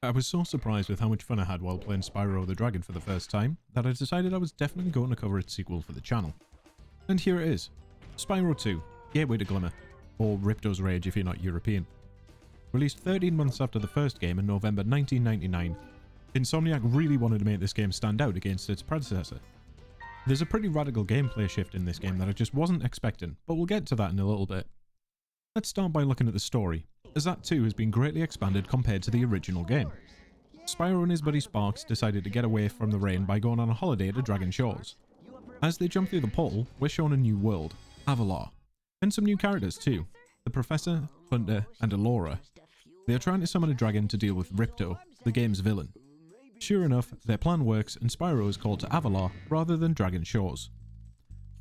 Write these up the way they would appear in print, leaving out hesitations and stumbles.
I was so surprised with how much fun I had while playing Spyro the Dragon for the first time that I decided I was definitely going to cover its sequel for the channel. And here it is. Spyro 2, Gateway to Glimmer, or Ripto's Rage if you're not European. Released 13 months after the first game in November 1999, Insomniac really wanted to make this game stand out against its predecessor. There's a pretty radical gameplay shift in this game that I just wasn't expecting, but we'll get to that in a little bit. Let's start by looking at the story, as that too has been greatly expanded compared to the original game. Spyro and his buddy Sparx decided to get away from the rain by going on a holiday to Dragon Shores. As they jump through the portal, we're shown a new world, Avalar, and some new characters too, the Professor, Hunter, and Alora. They are trying to summon a dragon to deal with Ripto, the game's villain. Sure enough, their plan works and Spyro is called to Avalar rather than Dragon Shores.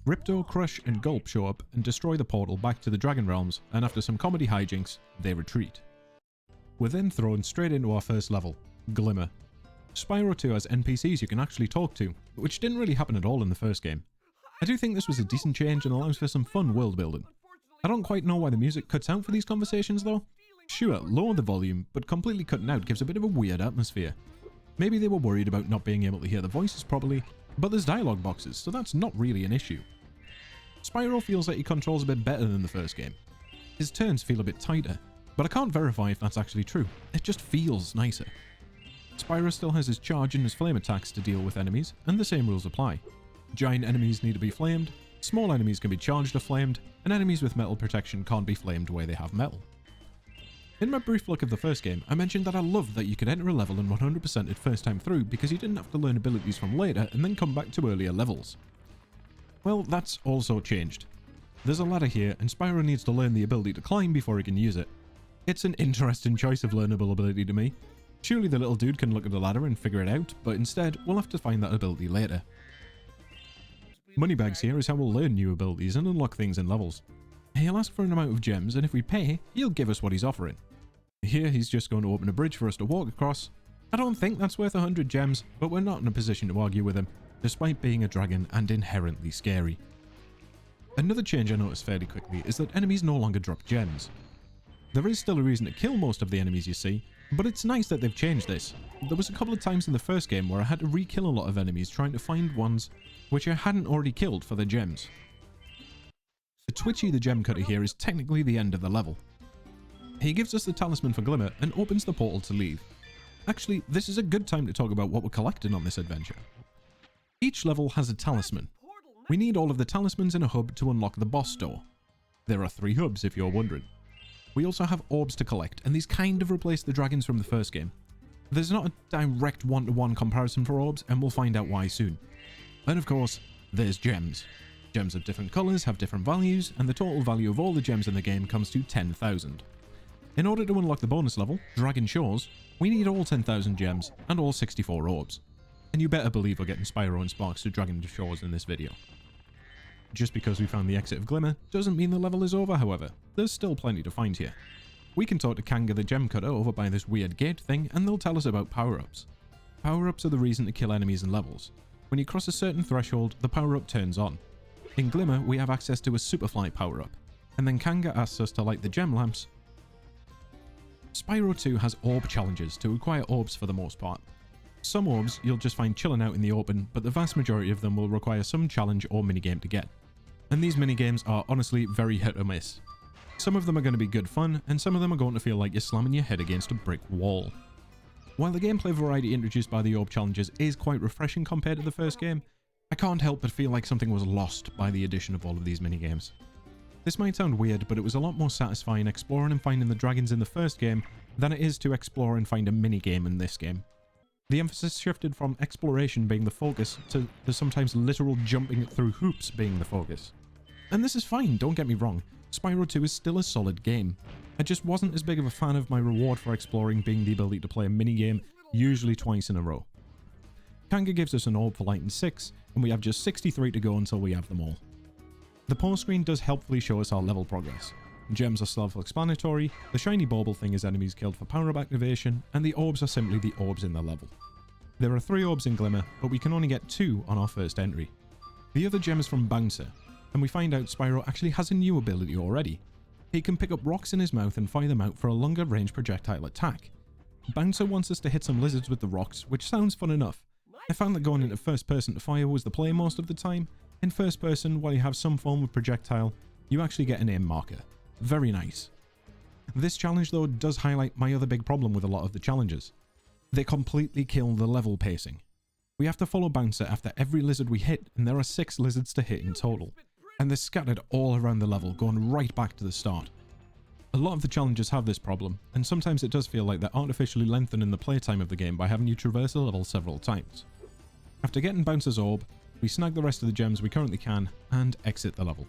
Ripto, Crush, and Gulp show up and destroy the portal back to the Dragon Realms, and after some comedy hijinks, they retreat. We're then thrown straight into our first level, Glimmer. Spyro 2 has NPCs you can actually talk to, which didn't really happen at all in the first game. I do think this was a decent change and allows for some fun world building. I don't quite know why the music cuts out for these conversations though. Sure, lower the volume, but completely cutting out gives a bit of a weird atmosphere. Maybe they were worried about not being able to hear the voices properly, but there's dialogue boxes, so that's not really an issue. Spyro feels like he controls a bit better than the first game. His turns feel a bit tighter, but I can't verify if that's actually true. It just feels nicer. Spyro still has his charge and his flame attacks to deal with enemies, and the same rules apply. Giant enemies need to be flamed, small enemies can be charged or flamed, and enemies with metal protection can't be flamed where they have metal. In my brief look of the first game, I mentioned that I loved that you could enter a level and 100% it first time through because you didn't have to learn abilities from later and then come back to earlier levels. Well, that's also changed. There's a ladder here and Spyro needs to learn the ability to climb before he can use it. It's an interesting choice of learnable ability to me. Surely the little dude can look at the ladder and figure it out, but instead we'll have to find that ability later. Moneybags here is how we'll learn new abilities and unlock things in levels. He'll ask for an amount of gems and if we pay, he'll give us what he's offering. Here he's just going to open a bridge for us to walk across. I don't think that's worth 100 gems, but we're not in a position to argue with him, despite being a dragon and inherently scary. Another change I noticed fairly quickly is that enemies no longer drop gems. There is still a reason to kill most of the enemies you see, but it's nice that they've changed this. There was a couple of times in the first game where I had to re-kill a lot of enemies trying to find ones which I hadn't already killed for their gems. The Twitchy the Gem Cutter here is technically the end of the level. He gives us the talisman for Glimmer and opens the portal to leave. Actually, this is a good time to talk about what we're collecting on this adventure. Each level has a talisman. We need all of the talismans in a hub to unlock the boss door. There are 3 hubs if you're wondering. We also have orbs to collect, and these kind of replace the dragons from the first game. There's not a direct one-to-one comparison for orbs, and we'll find out why soon. And of course, there's gems. Gems of different colours have different values, and the total value of all the gems in the game comes to 10,000. In order to unlock the bonus level, Dragon Shores, we need all 10,000 gems and all 64 orbs. And you better believe we're getting Spyro and Sparx to Dragon Shores in this video. Just because we found the exit of Glimmer doesn't mean the level is over, however. There's still plenty to find here. We can talk to Kanga the Gem Cutter over by this weird gate thing and they'll tell us about power-ups. Power-ups are the reason to kill enemies in levels. When you cross a certain threshold, the power-up turns on. In Glimmer, we have access to a Superfly power-up, and then Kanga asks us to light the gem lamps. Spyro 2 has orb challenges to acquire orbs for the most part. Some orbs you'll just find chilling out in the open, but the vast majority of them will require some challenge or minigame to get. And these minigames are honestly very hit or miss. Some of them are going to be good fun, and some of them are going to feel like you're slamming your head against a brick wall. While the gameplay variety introduced by the orb challenges is quite refreshing compared to the first game, I can't help but feel like something was lost by the addition of all of these minigames. This might sound weird, but it was a lot more satisfying exploring and finding the dragons in the first game than it is to explore and find a minigame in this game. The emphasis shifted from exploration being the focus to the sometimes literal jumping through hoops being the focus. And this is fine, don't get me wrong. Spyro 2 is still a solid game. I just wasn't as big of a fan of my reward for exploring being the ability to play a minigame, usually twice in a row. Kanga gives us an orb for lighting 6, and we have just 63 to go until we have them all. The pause screen does helpfully show us our level progress. Gems are self-explanatory, the shiny bauble thing is enemies killed for power-up activation, and the orbs are simply the orbs in the level. There are 3 orbs in Glimmer, but we can only get 2 on our first entry. The other gem is from Bouncer, and we find out Spyro actually has a new ability already. He can pick up rocks in his mouth and fire them out for a longer range projectile attack. Bouncer wants us to hit some lizards with the rocks, which sounds fun enough. I found that going into first person to fire was the play most of the time. In first person, while you have some form of projectile, you actually get an aim marker. Very nice. This challenge though does highlight my other big problem with a lot of the challenges. They completely kill the level pacing. We have to follow Bouncer after every lizard we hit, and there are 6 lizards to hit in total. And they're scattered all around the level, going right back to the start. A lot of the challenges have this problem, and sometimes it does feel like they're artificially lengthening the playtime of the game by having you traverse a level several times. After getting Bouncer's orb, we snag the rest of the gems we currently can, and exit the level.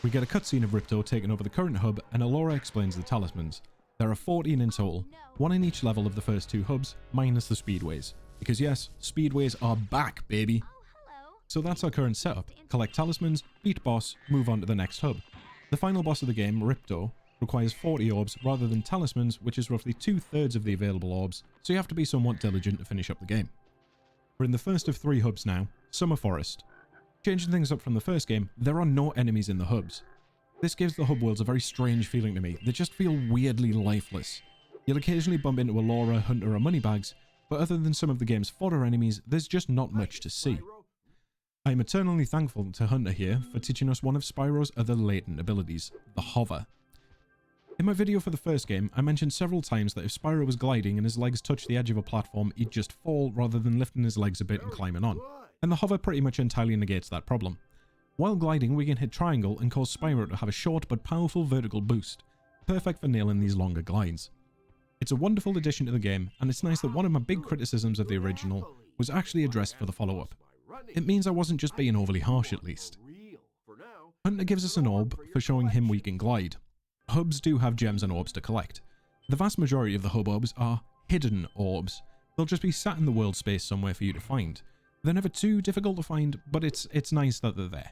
We get a cutscene of Ripto taking over the current hub, and Alora explains the talismans. There are 14 in total, 1 in each level of the first 2 hubs, minus the speedways. Because yes, speedways are back, baby! So that's our current setup. Collect talismans, beat boss, move on to the next hub. The final boss of the game, Ripto, requires 40 orbs rather than talismans, which is roughly 2/3 of the available orbs, so you have to be somewhat diligent to finish up the game. We're in the first of 3 hubs now, Summer Forest. Changing things up from the first game, there are no enemies in the hubs. This gives the hub worlds a very strange feeling to me. They just feel weirdly lifeless. You'll occasionally bump into Alora, Hunter or Moneybags, but other than some of the game's fodder enemies, there's just not much to see. I am eternally thankful to Hunter here for teaching us one of Spyro's other latent abilities, the hover. In my video for the first game, I mentioned several times that if Spyro was gliding and his legs touched the edge of a platform, he'd just fall rather than lifting his legs a bit and climbing on. And the hover pretty much entirely negates that problem. While gliding, we can hit triangle and cause Spyro to have a short but powerful vertical boost, perfect for nailing these longer glides. It's a wonderful addition to the game, and it's nice that one of my big criticisms of the original was actually addressed for the follow-up. It means I wasn't just being overly harsh at least. Hunter gives us an orb for showing him we can glide. Hubs do have gems and orbs to collect. The vast majority of the hub orbs are hidden orbs. They'll just be sat in the world space somewhere for you to find. They're never too difficult to find, but it's nice that they're there.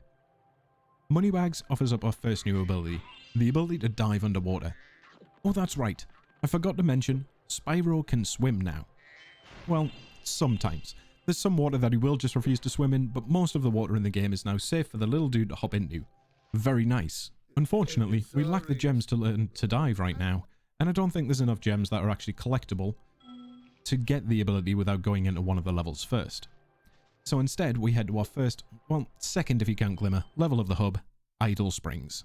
Moneybags offers up our first new ability, the ability to dive underwater. Oh, that's right. I forgot to mention, Spyro can swim now. Well, sometimes. There's some water that he will just refuse to swim in, but most of the water in the game is now safe for the little dude to hop into. Very nice. Unfortunately, we lack the gems to learn to dive right now, and I don't think there's enough gems that are actually collectible to get the ability without going into one of the levels first. So instead, we head to our first, well, second if you count Glimmer, level of the hub, Idle Springs.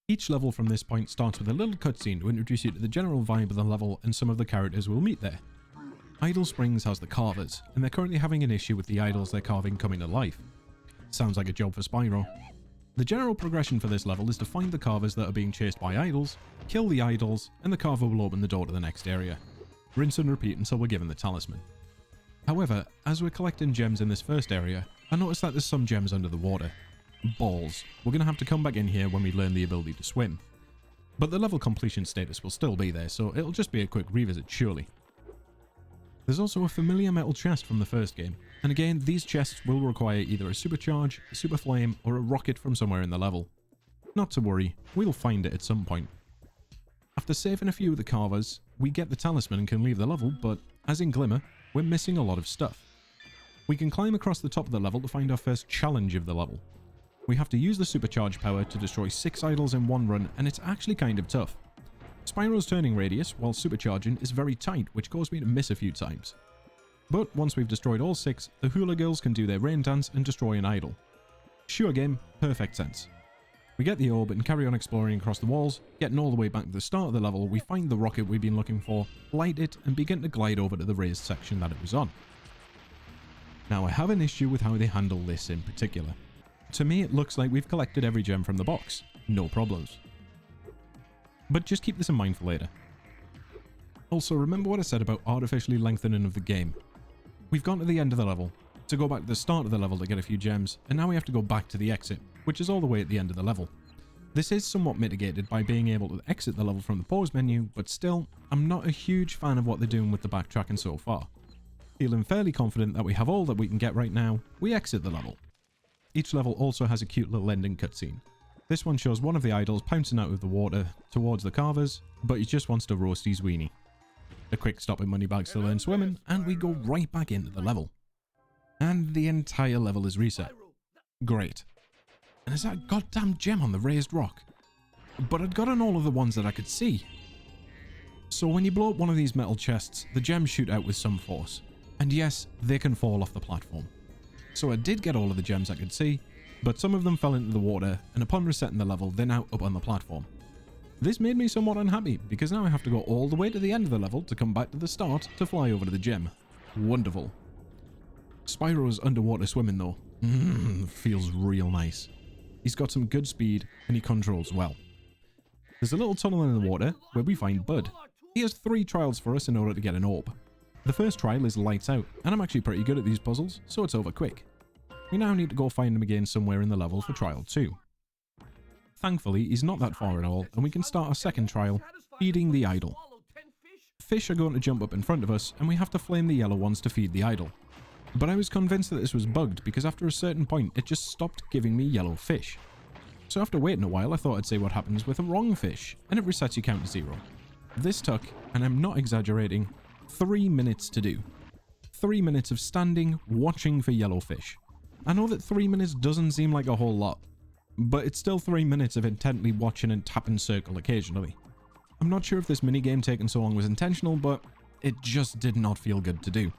Each level from this point starts with a little cutscene to introduce you to the general vibe of the level and some of the characters we'll meet there. Idle Springs has the carvers, and they're currently having an issue with the idols they're carving coming to life. Sounds like a job for Spyro. The general progression for this level is to find the carvers that are being chased by idols, kill the idols, and the carver will open the door to the next area. Rinse and repeat until we're given the talisman. However, as we're collecting gems in this first area, I noticed that there's some gems under the water. Balls. We're going to have to come back in here when we learn the ability to swim. But the level completion status will still be there, so it'll just be a quick revisit surely. There's also a familiar metal chest from the first game, and again these chests will require either a supercharge, a super flame, or a rocket from somewhere in the level. Not to worry, we'll find it at some point. After saving a few of the carvers, we get the talisman and can leave the level, but as in Glimmer, we're missing a lot of stuff. We can climb across the top of the level to find our first challenge of the level. We have to use the supercharge power to destroy 6 idols in one run, and it's actually kind of tough. Spyro's turning radius, while supercharging, is very tight, which caused me to miss a few times. But once we've destroyed all 6, the hula girls can do their rain dance and destroy an idol. Sure game, perfect sense. We get the orb and carry on exploring across the walls. Getting all the way back to the start of the level, we find the rocket we've been looking for, light it, and begin to glide over to the raised section that it was on. Now I have an issue with how they handle this in particular. To me it looks like we've collected every gem from the box, no problems. But just keep this in mind for later. Also, remember what I said about artificially lengthening of the game. We've gone to the end of the level, to go back to the start of the level to get a few gems, and now we have to go back to the exit, which is all the way at the end of the level. This is somewhat mitigated by being able to exit the level from the pause menu, but still, I'm not a huge fan of what they're doing with the backtracking so far. Feeling fairly confident that we have all that we can get right now, we exit the level. Each level also has a cute little ending cutscene. This one shows one of the idols pouncing out of the water towards the carvers, but he just wants to roast his weenie. A quick stop at Moneybags to learn swimming, and we go right back into the level. And the entire level is reset. Great. And there's that goddamn gem on the raised rock. But I'd gotten all of the ones that I could see. So when you blow up one of these metal chests, the gems shoot out with some force. And yes, they can fall off the platform. So I did get all of the gems I could see, but some of them fell into the water, and upon resetting the level, they're now up on the platform. This made me somewhat unhappy, because now I have to go all the way to the end of the level to come back to the start to fly over to the gem. Wonderful. Spyro's underwater swimming though. Feels real nice. He's got some good speed, and he controls well. There's a little tunnel in the water where we find Bud. He has 3 trials for us in order to get an orb. The first trial is lights out, and I'm actually pretty good at these puzzles, so it's over quick. We now need to go find him again somewhere in the level for trial 2. Thankfully, he's not that far at all, and we can start our second trial, feeding the idol. Fish are going to jump up in front of us, and we have to flame the yellow ones to feed the idol. But I was convinced that this was bugged, because after a certain point, it just stopped giving me yellow fish. So after waiting a while, I thought I'd see what happens with a wrong fish, and it resets your count to 0. This took, and I'm not exaggerating, 3 minutes to do. 3 minutes of standing, watching for yellow fish. I know that 3 minutes doesn't seem like a whole lot, but it's still 3 minutes of intently watching and tapping circle occasionally. I'm not sure if this minigame taking so long was intentional, but it just did not feel good to do.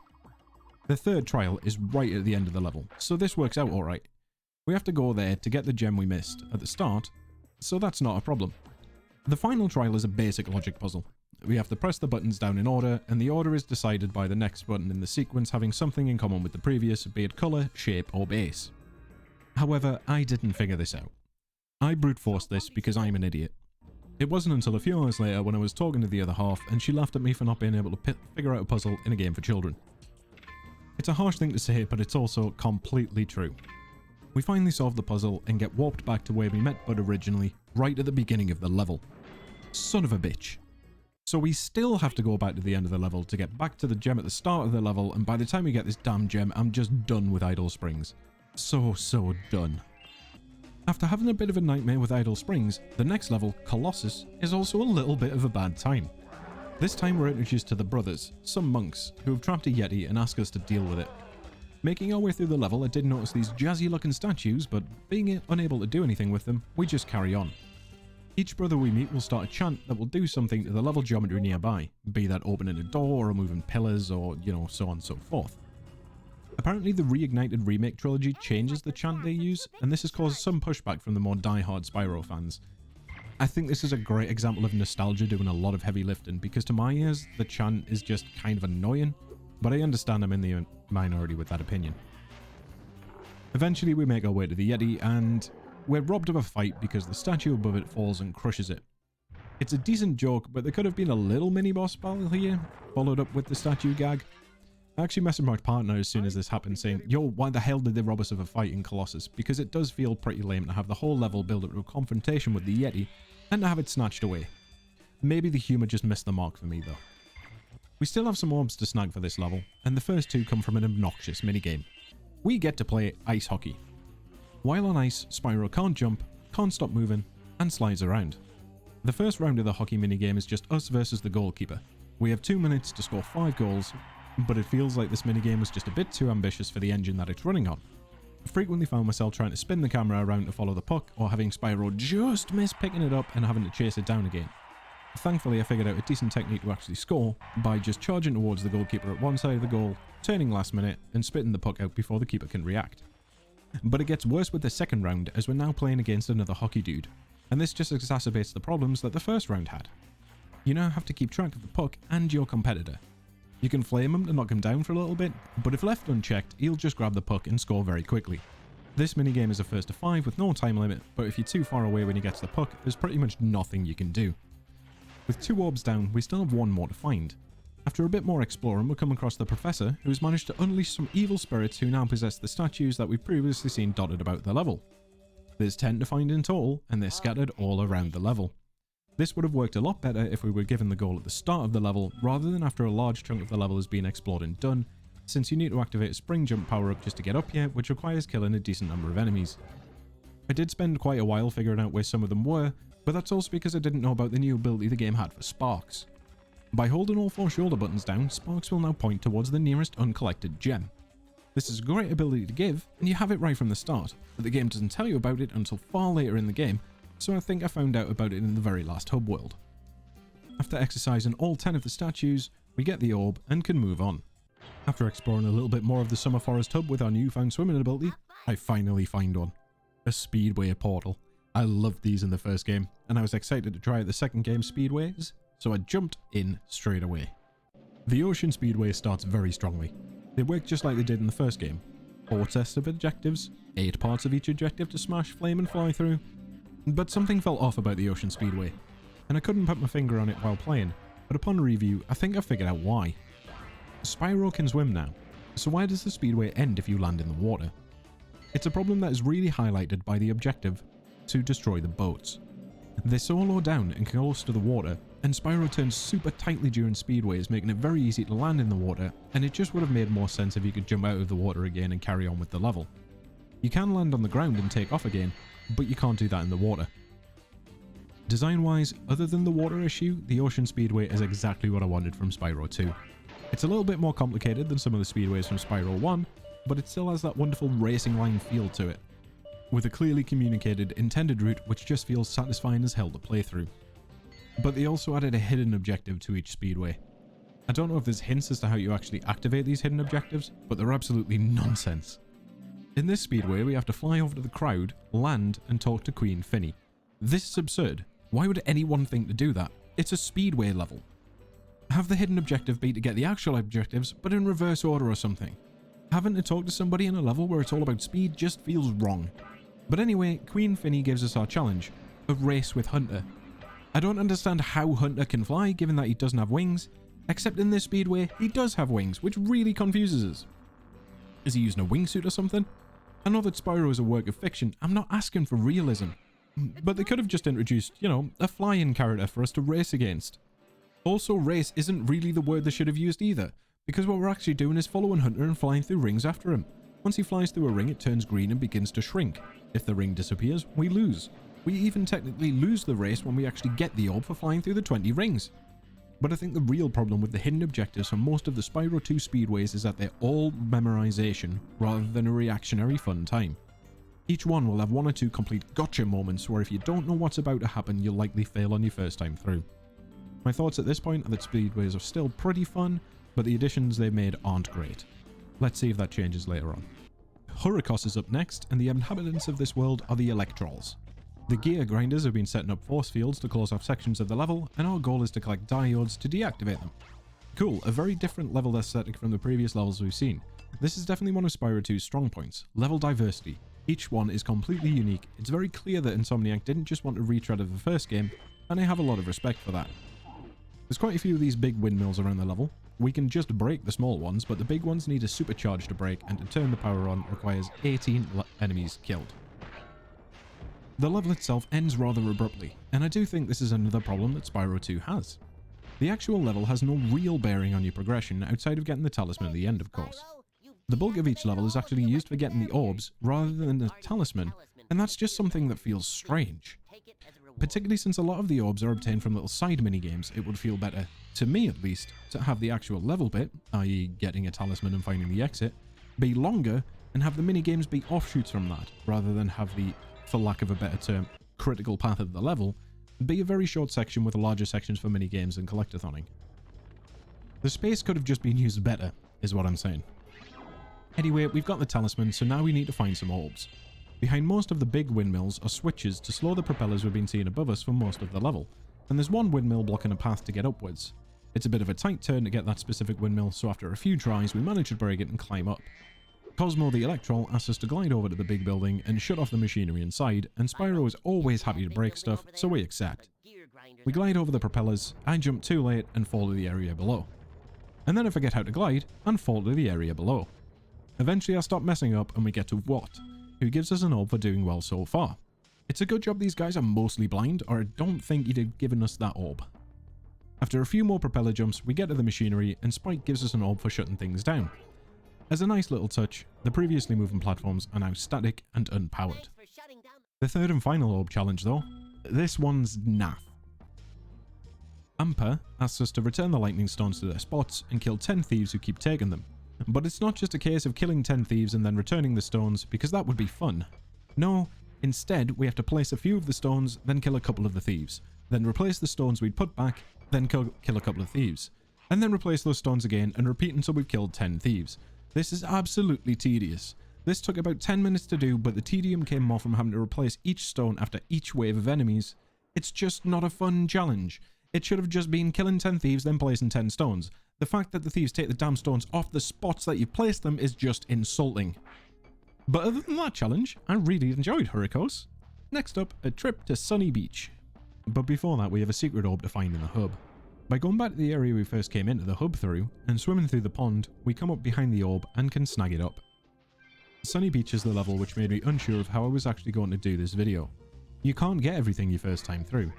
The third trial is right at the end of the level, so this works out alright. We have to go there to get the gem we missed at the start, so that's not a problem. The final trial is a basic logic puzzle. We have to press the buttons down in order, and the order is decided by the next button in the sequence having something in common with the previous, be it colour, shape or base. However, I didn't figure this out. I brute forced this because I'm an idiot. It wasn't until a few hours later when I was talking to the other half and she laughed at me for not being able to figure out a puzzle in a game for children. It's a harsh thing to say, but it's also completely true. We finally solve the puzzle and get warped back to where we met Bud originally, right at the beginning of the level. Son of a bitch. So we still have to go back to the end of the level to get back to the gem at the start of the level, and by the time we get this damn gem, I'm just done with Idle Springs. So done. After having a bit of a nightmare with Idle Springs, the next level, Colossus, is also a little bit of a bad time. This time we're introduced to the brothers, some monks, who have trapped a Yeti and ask us to deal with it. Making our way through the level, I did notice these jazzy looking statues, but being unable to do anything with them, we just carry on. Each brother we meet will start a chant that will do something to the level geometry nearby, be that opening a door or moving pillars or, so on and so forth. Apparently the Reignited Remake trilogy changes the chant they use, and this has caused some pushback from the more die-hard Spyro fans. I think this is a great example of nostalgia doing a lot of heavy lifting, because to my ears, the chant is just kind of annoying, but I understand I'm in the minority with that opinion. Eventually we make our way to the Yeti, and we're robbed of a fight because the statue above it falls and crushes it. It's a decent joke, but there could have been a little mini-boss battle here, followed up with the statue gag. I actually messaged my partner as soon as this happened saying, yo, why the hell did they rob us of a fight in Colossus? Because it does feel pretty lame to have the whole level build up to a confrontation with the Yeti, and to have it snatched away. Maybe the humour just missed the mark for me though. We still have some orbs to snag for this level, and the first 2 come from an obnoxious minigame. We get to play ice hockey. While on ice, Spyro can't jump, can't stop moving, and slides around. The first round of the hockey minigame is just us versus the goalkeeper. We have 2 minutes to score 5 goals, but it feels like this minigame was just a bit too ambitious for the engine that it's running on. I frequently found myself trying to spin the camera around to follow the puck, or having Spyro just miss picking it up and having to chase it down again. Thankfully I figured out a decent technique to actually score by just charging towards the goalkeeper at one side of the goal, turning last minute, and spitting the puck out before the keeper can react. But it gets worse with the second round, as we're now playing against another hockey dude, and this just exacerbates the problems that the first round had. You now have to keep track of the puck and your competitor. You can flame him to knock him down for a little bit, but if left unchecked, he'll just grab the puck and score very quickly. This minigame is a first to 5 with no time limit, but if you're too far away when you get to the puck, there's pretty much nothing you can do. With 2 orbs down, we still have 1 more to find. After a bit more exploring, we come across the Professor, who has managed to unleash some evil spirits who now possess the statues that we've previously seen dotted about the level. There's 10 to find in total, and they're scattered all around the level. This would have worked a lot better if we were given the goal at the start of the level, rather than after a large chunk of the level has been explored and done, since you need to activate a spring jump power-up just to get up here, which requires killing a decent number of enemies. I did spend quite a while figuring out where some of them were, but that's also because I didn't know about the new ability the game had for Sparx. By holding all 4 shoulder buttons down, Sparx will now point towards the nearest uncollected gem. This is a great ability to give, and you have it right from the start, but the game doesn't tell you about it until far later in the game, so I think I found out about it in the very last hub world. After exercising all 10 of the statues, we get the orb and can move on. After exploring a little bit more of the Summer Forest Hub with our newfound swimming ability, I finally find one. A Speedway portal. I loved these in the first game, and I was excited to try out the second game Speedways, so I jumped in straight away. The Ocean Speedway starts very strongly. They work just like they did in the first game. 4 tests of objectives, 8 parts of each objective to smash, flame and fly through. But something felt off about the Ocean Speedway, and I couldn't put my finger on it while playing, but upon review I think I figured out why. Spyro can swim now, so why does the Speedway end if you land in the water? It's a problem that is really highlighted by the objective to destroy the boats. They're so low down and close to the water, and Spyro turns super tightly during speedways, making it very easy to land in the water, and it just would have made more sense if you could jump out of the water again and carry on with the level. You can land on the ground and take off again, but you can't do that in the water. Design-wise, other than the water issue, the Ocean Speedway is exactly what I wanted from Spyro 2. It's a little bit more complicated than some of the speedways from Spyro 1, but it still has that wonderful racing line feel to it, with a clearly communicated intended route which just feels satisfying as hell to play through. But they also added a hidden objective to each speedway. I don't know if there's hints as to how you actually activate these hidden objectives, but they're absolutely nonsense. In this speedway we have to fly over to the crowd, land and talk to Queen Finny. This is absurd. Why would anyone think to do that? It's a speedway level. Have the hidden objective be to get the actual objectives, but in reverse order or something. Having to talk to somebody in a level where it's all about speed just feels wrong. But anyway, Queen Finny gives us our challenge, a race with Hunter. I don't understand how Hunter can fly given that he doesn't have wings, except in this speedway he does have wings, which really confuses us. Is he using a wingsuit or something? I know that Spyro is a work of fiction, I'm not asking for realism. But they could have just introduced, you know, a flying character for us to race against. Also, race isn't really the word they should have used either, because what we're actually doing is following Hunter and flying through rings after him. Once he flies through a ring, it turns green and begins to shrink. If the ring disappears, we lose. We even technically lose the race when we actually get the orb for flying through the 20 rings. But I think the real problem with the hidden objectives for most of the Spyro 2 speedways is that they're all memorization rather than a reactionary fun time. Each one will have 1 or 2 complete gotcha moments where if you don't know what's about to happen, you'll likely fail on your first time through. My thoughts at this point are that speedways are still pretty fun, but the additions they've made aren't great. Let's see if that changes later on. Horicos is up next, and the inhabitants of this world are the Electrols. The gear grinders have been setting up force fields to close off sections of the level, and our goal is to collect diodes to deactivate them. Cool, a very different level aesthetic from the previous levels we've seen. This is definitely one of Spyro 2's strong points, level diversity. Each one is completely unique. It's very clear that Insomniac didn't just want a retread of the first game, and I have a lot of respect for that. There's quite a few of these big windmills around the level. We can just break the small ones, but the big ones need a supercharge to break, and to turn the power on requires 18 enemies killed. The level itself ends rather abruptly, and I do think this is another problem that Spyro 2 has. The actual level has no real bearing on your progression outside of getting the talisman at the end, of course. The bulk of each level is actually used for getting the orbs rather than the talisman, and that's just something that feels strange. Particularly since a lot of the orbs are obtained from little side minigames, it would feel better, to me at least, to have the actual level bit, i.e. getting a talisman and finding the exit, be longer and have the minigames be offshoots from that, rather than have the, for lack of a better term, critical path of the level, be a very short section with larger sections for minigames and collectathoning. The space could have just been used better, is what I'm saying. Anyway, we've got the talisman, so now we need to find some orbs. Behind most of the big windmills are switches to slow the propellers we've been seeing above us for most of the level, and there's one windmill blocking a path to get upwards. It's a bit of a tight turn to get that specific windmill, so after a few tries we manage to break it and climb up. Cosmo the Electrol asks us to glide over to the big building and shut off the machinery inside, and Spyro is always happy to break stuff, so we accept. We glide over the propellers, I jump too late and fall to the area below. And then I forget how to glide and fall to the area below. Eventually I stop messing up and we get to Watt, who gives us an orb for doing well so far. It's a good job these guys are mostly blind, or I don't think he'd have given us that orb. After a few more propeller jumps, we get to the machinery, and Spike gives us an orb for shutting things down. As a nice little touch, the previously moving platforms are now static and unpowered. The third and final orb challenge though, this one's naff. Ampa asks us to return the lightning stones to their spots and kill 10 thieves who keep taking them. But it's not just a case of killing 10 thieves and then returning the stones, because that would be fun. No, instead we have to place a few of the stones, then kill a couple of the thieves, then replace the stones we'd put back, then kill a couple of thieves, and then replace those stones again and repeat until we've killed 10 thieves. This is absolutely tedious. This took about 10 minutes to do, but the tedium came more from having to replace each stone after each wave of enemies. It's just not a fun challenge. It should have just been killing 10 thieves, then placing 10 stones. The fact that the thieves take the damn stones off the spots that you've placed them is just insulting. But other than that challenge, I really enjoyed Horicos. Next up, a trip to Sunny Beach. But before that, we have a secret orb to find in the hub. By going back to the area we first came into the hub through, and swimming through the pond, we come up behind the orb and can snag it up. Sunny Beach is the level which made me unsure of how I was actually going to do this video. You can't get everything your first time through.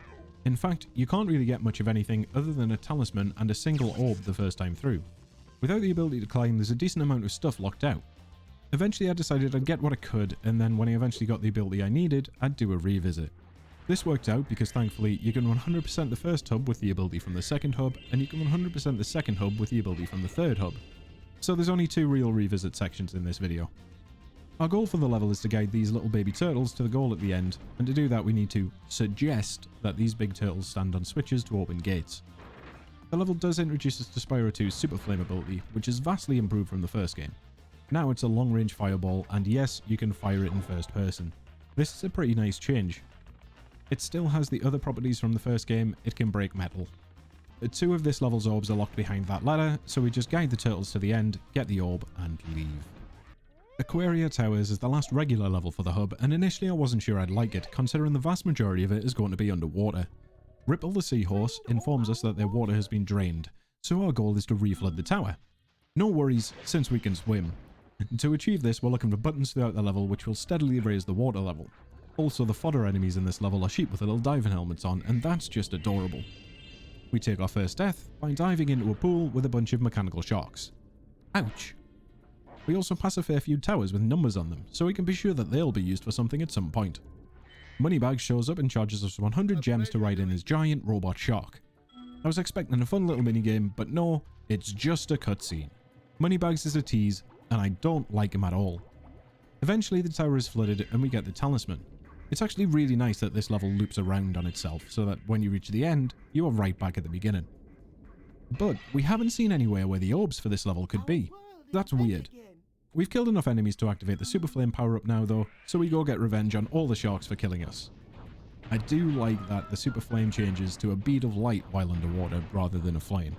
In fact, you can't really get much of anything other than a talisman and a single orb the first time through. Without the ability to climb, there's a decent amount of stuff locked out. Eventually I decided I'd get what I could, and then when I eventually got the ability I needed, I'd do a revisit. This worked out because thankfully you can 100% the first hub with the ability from the second hub, and you can 100% the second hub with the ability from the third hub. So there's only 2 real revisit sections in this video. Our goal for the level is to guide these little baby turtles to the goal at the end, and to do that we need to suggest that these big turtles stand on switches to open gates. The level does introduce us to Spyro 2's Super Flame ability, which is vastly improved from the first game. Now it's a long-range fireball, and yes, you can fire it in first person. This is a pretty nice change. It still has the other properties from the first game. It can break metal. 2 of this level's orbs are locked behind that ladder, so we just guide the turtles to the end, get the orb, and leave. Aquaria Towers is the last regular level for the hub, and initially I wasn't sure I'd like it, considering the vast majority of it is going to be underwater. Ripto the seahorse informs us that their water has been drained, so our goal is to reflood the tower. No worries, since we can swim. To achieve this, we're looking for buttons throughout the level which will steadily raise the water level. Also, the fodder enemies in this level are sheep with little diving helmets on, and that's just adorable. We take our first death by diving into a pool with a bunch of mechanical sharks. Ouch. We also pass a fair few towers with numbers on them, so we can be sure that they'll be used for something at some point. Moneybag shows up and charges us 100 gems to ride in his giant robot shark. I was expecting a fun little minigame, but no, it's just a cutscene. Moneybags is a tease, and I don't like him at all. Eventually the tower is flooded and we get the talisman. It's actually really nice that this level loops around on itself, so that when you reach the end, you are right back at the beginning. But we haven't seen anywhere where the orbs for this level could be. That's weird. We've killed enough enemies to activate the Super Flame power-up now though, so we go get revenge on all the sharks for killing us. I do like that the Super Flame changes to a bead of light while underwater rather than a flame.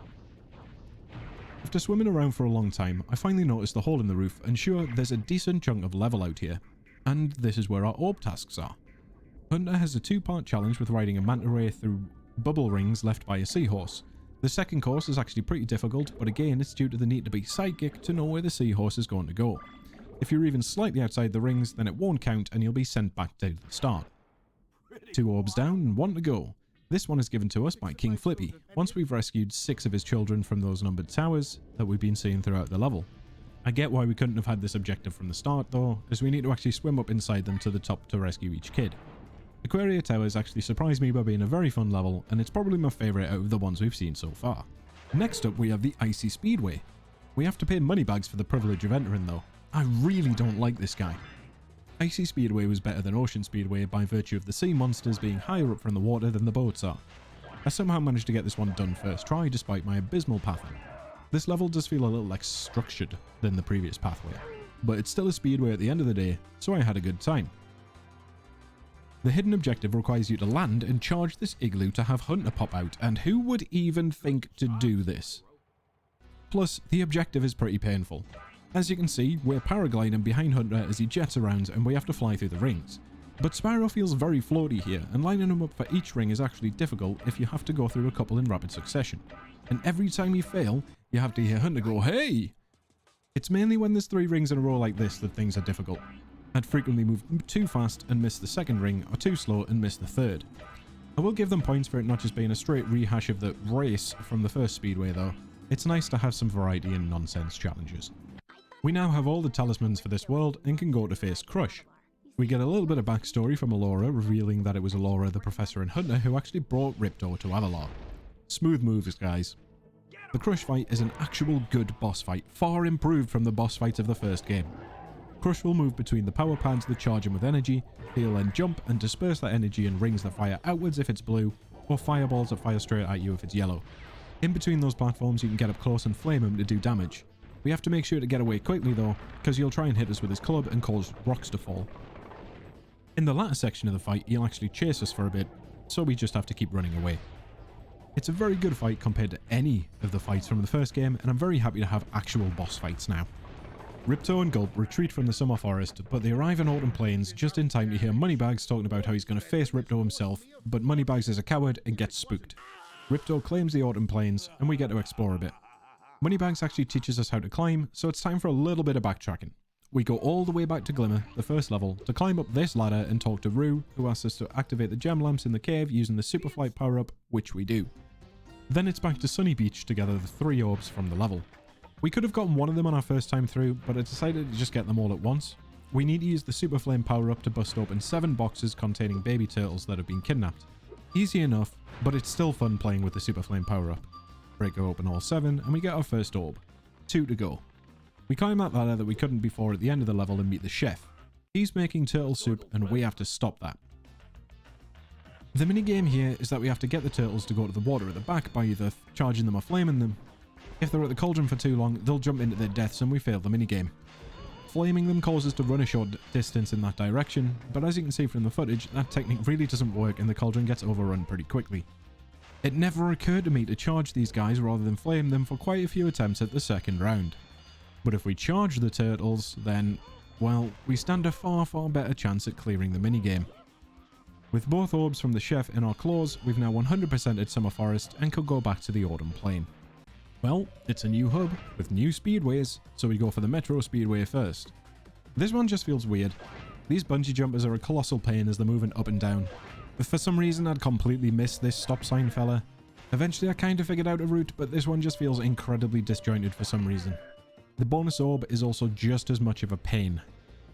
After swimming around for a long time, I finally noticed the hole in the roof, and sure, there's a decent chunk of level out here. And this is where our orb tasks are. Hunter has a 2-part challenge with riding a manta ray through bubble rings left by a seahorse. The second course is actually pretty difficult, but again it's due to the need to be psychic to know where the seahorse is going to go. If you're even slightly outside the rings, then it won't count and you'll be sent back to the start. 2 orbs down and 1 to go. This one is given to us by King Flippy, once we've rescued 6 of his children from those numbered towers that we've been seeing throughout the level. I get why we couldn't have had this objective from the start though, as we need to actually swim up inside them to the top to rescue each kid. Aquaria Towers actually surprised me by being a very fun level, and it's probably my favourite out of the ones we've seen so far. Next up we have the Icy Speedway. We have to pay money bags for the privilege of entering though. I really don't like this guy. Icy Speedway was better than Ocean Speedway by virtue of the sea monsters being higher up from the water than the boats are. I somehow managed to get this one done first try despite my abysmal pathing. This level does feel a little less structured than the previous pathway, but it's still a speedway at the end of the day, so I had a good time. The hidden objective requires you to land and charge this igloo to have Hunter pop out, and who would even think to do this? Plus, the objective is pretty painful. As you can see, we're paragliding behind Hunter as he jets around and we have to fly through the rings. But Spyro feels very floaty here, and lining him up for each ring is actually difficult if you have to go through a couple in rapid succession. And every time you fail, you have to hear Hunter go, "Hey!" It's mainly when there's 3 rings in a row like this that things are difficult. I'd frequently move too fast and miss the second ring, or too slow and miss the third. I will give them points for it not just being a straight rehash of the race from the first speedway though. It's nice to have some variety in nonsense challenges. We now have all the talismans for this world and can go to face Crush. We get a little bit of backstory from Alora, revealing that it was Alora, the Professor and Hunter who actually brought Ripto to Avalar. Smooth moves, guys. The Crush fight is an actual good boss fight, far improved from the boss fights of the first game. Crush will move between the power pads that charge him with energy, he'll then jump and disperse that energy in rings that fire outwards if it's blue, or fireballs that fire straight at you if it's yellow. In between those platforms, you can get up close and flame him to do damage. We have to make sure to get away quickly though, because he'll try and hit us with his club and cause rocks to fall. In the latter section of the fight, he'll actually chase us for a bit, so we just have to keep running away. It's a very good fight compared to any of the fights from the first game, and I'm very happy to have actual boss fights now. Ripto and Gulp retreat from the summer forest, but they arrive on Autumn Plains just in time to hear Moneybags talking about how he's going to face Ripto himself, but Moneybags is a coward and gets spooked. Ripto claims the Autumn Plains, and we get to explore a bit. Moneybags actually teaches us how to climb, so it's time for a little bit of backtracking. We go all the way back to Glimmer, the first level, to climb up this ladder and talk to Rue, who asks us to activate the gem lamps in the cave using the Superflight power-up, which we do. Then it's back to Sunny Beach to gather the 3 orbs from the level. We could have gotten one of them on our first time through, but I decided to just get them all at once. We need to use the Super Flame power-up to bust open 7 boxes containing baby turtles that have been kidnapped. Easy enough, but it's still fun playing with the Super Flame power-up. Break open all 7, and we get our first orb. 2 to go. We climb that ladder that we couldn't before at the end of the level and meet the chef. He's making turtle soup, and we have to stop that. The minigame here is that we have to get the turtles to go to the water at the back by either charging them or flaming them. If they're at the cauldron for too long, they'll jump into their deaths and we fail the minigame. Flaming them causes us to run a short distance in that direction, but as you can see from the footage, that technique really doesn't work and the cauldron gets overrun pretty quickly. It never occurred to me to charge these guys rather than flame them for quite a few attempts at the second round. But if we charge the turtles, then, well, we stand a far better chance at clearing the minigame. With both orbs from the chef in our claws, we've now 100%ed Summer Forest and could go back to the Autumn Plain. Well, it's a new hub with new speedways, so we go for the Metro Speedway first. This one just feels weird. These bungee jumpers are a colossal pain as they're moving up and down. But for some reason I'd completely missed this stop sign fella. Eventually I kinda figured out a route, but this one just feels incredibly disjointed for some reason. The bonus orb is also just as much of a pain.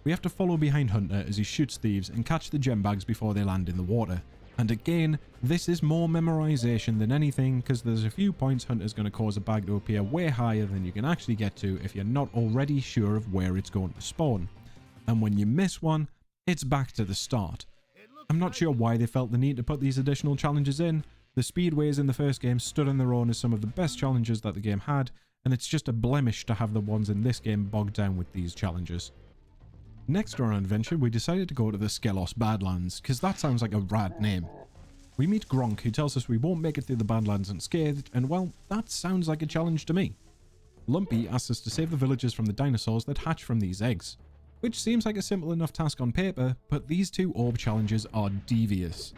We have to follow behind Hunter as he shoots thieves and catch the gem bags before they land in the water. And again, this is more memorization than anything, because there's a few points Hunter's going to cause a bag to appear way higher than you can actually get to if you're not already sure of where it's going to spawn. And when you miss one, it's back to the start. I'm not sure why they felt the need to put these additional challenges in. The speedways in the first game stood on their own as some of the best challenges that the game had, and it's just a blemish to have the ones in this game bogged down with these challenges. Next on our adventure, we decided to go to the Skelos Badlands, because that sounds like a rad name. We meet Gronk, who tells us we won't make it through the Badlands unscathed, and well, that sounds like a challenge to me. Lumpy asks us to save the villagers from the dinosaurs that hatch from these eggs, which seems like a simple enough task on paper, but these 2 orb challenges are devious.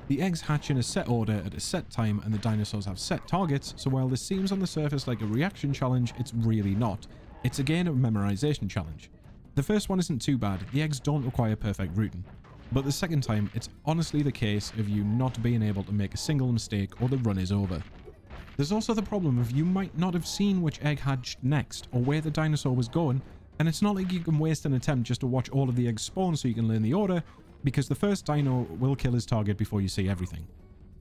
The eggs hatch in a set order at a set time, and the dinosaurs have set targets, so while this seems on the surface like a reaction challenge, it's really not. It's again a memorization challenge. The first one isn't too bad, the eggs don't require perfect routing, but the second time it's honestly the case of you not being able to make a single mistake or the run is over. There's also the problem of you might not have seen which egg hatched next or where the dinosaur was going, and it's not like you can waste an attempt just to watch all of the eggs spawn so you can learn the order, because the first dino will kill his target before you see everything.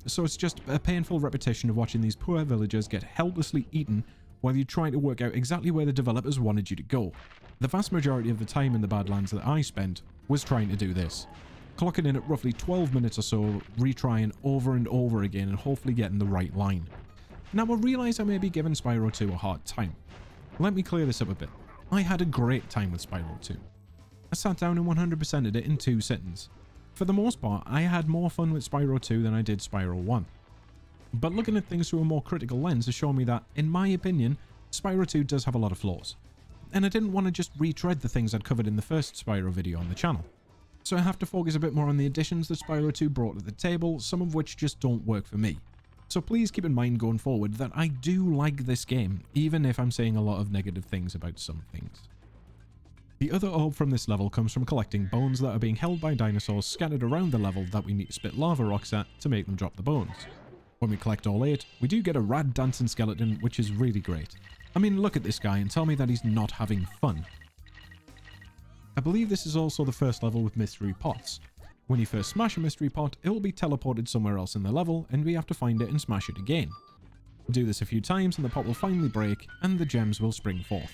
So it's just a painful repetition of watching these poor villagers get helplessly eaten while you try to work out exactly where the developers wanted you to go. The vast majority of the time in the Badlands that I spent was trying to do this, clocking in at roughly 12 minutes or so, retrying over and over again and hopefully getting the right line. Now I realise I may be giving Spyro 2 a hard time. Let me clear this up a bit. I had a great time with Spyro 2. I sat down and 100%ed it in 2 sittings. For the most part, I had more fun with Spyro 2 than I did Spyro 1. But looking at things through a more critical lens has shown me that, in my opinion, Spyro 2 does have a lot of flaws. And I didn't want to just retread the things I'd covered in the first Spyro video on the channel. So I have to focus a bit more on the additions that Spyro 2 brought to the table, some of which just don't work for me. So please keep in mind going forward that I do like this game, even if I'm saying a lot of negative things about some things. The other orb from this level comes from collecting bones that are being held by dinosaurs scattered around the level that we need to spit lava rocks at to make them drop the bones. When we collect all 8, we do get a rad dancing skeleton, which is really great. I mean, look at this guy and tell me that he's not having fun. I believe this is also the first level with mystery pots. When you first smash a mystery pot, it will be teleported somewhere else in the level, and we have to find it and smash it again. Do this a few times and the pot will finally break, and the gems will spring forth.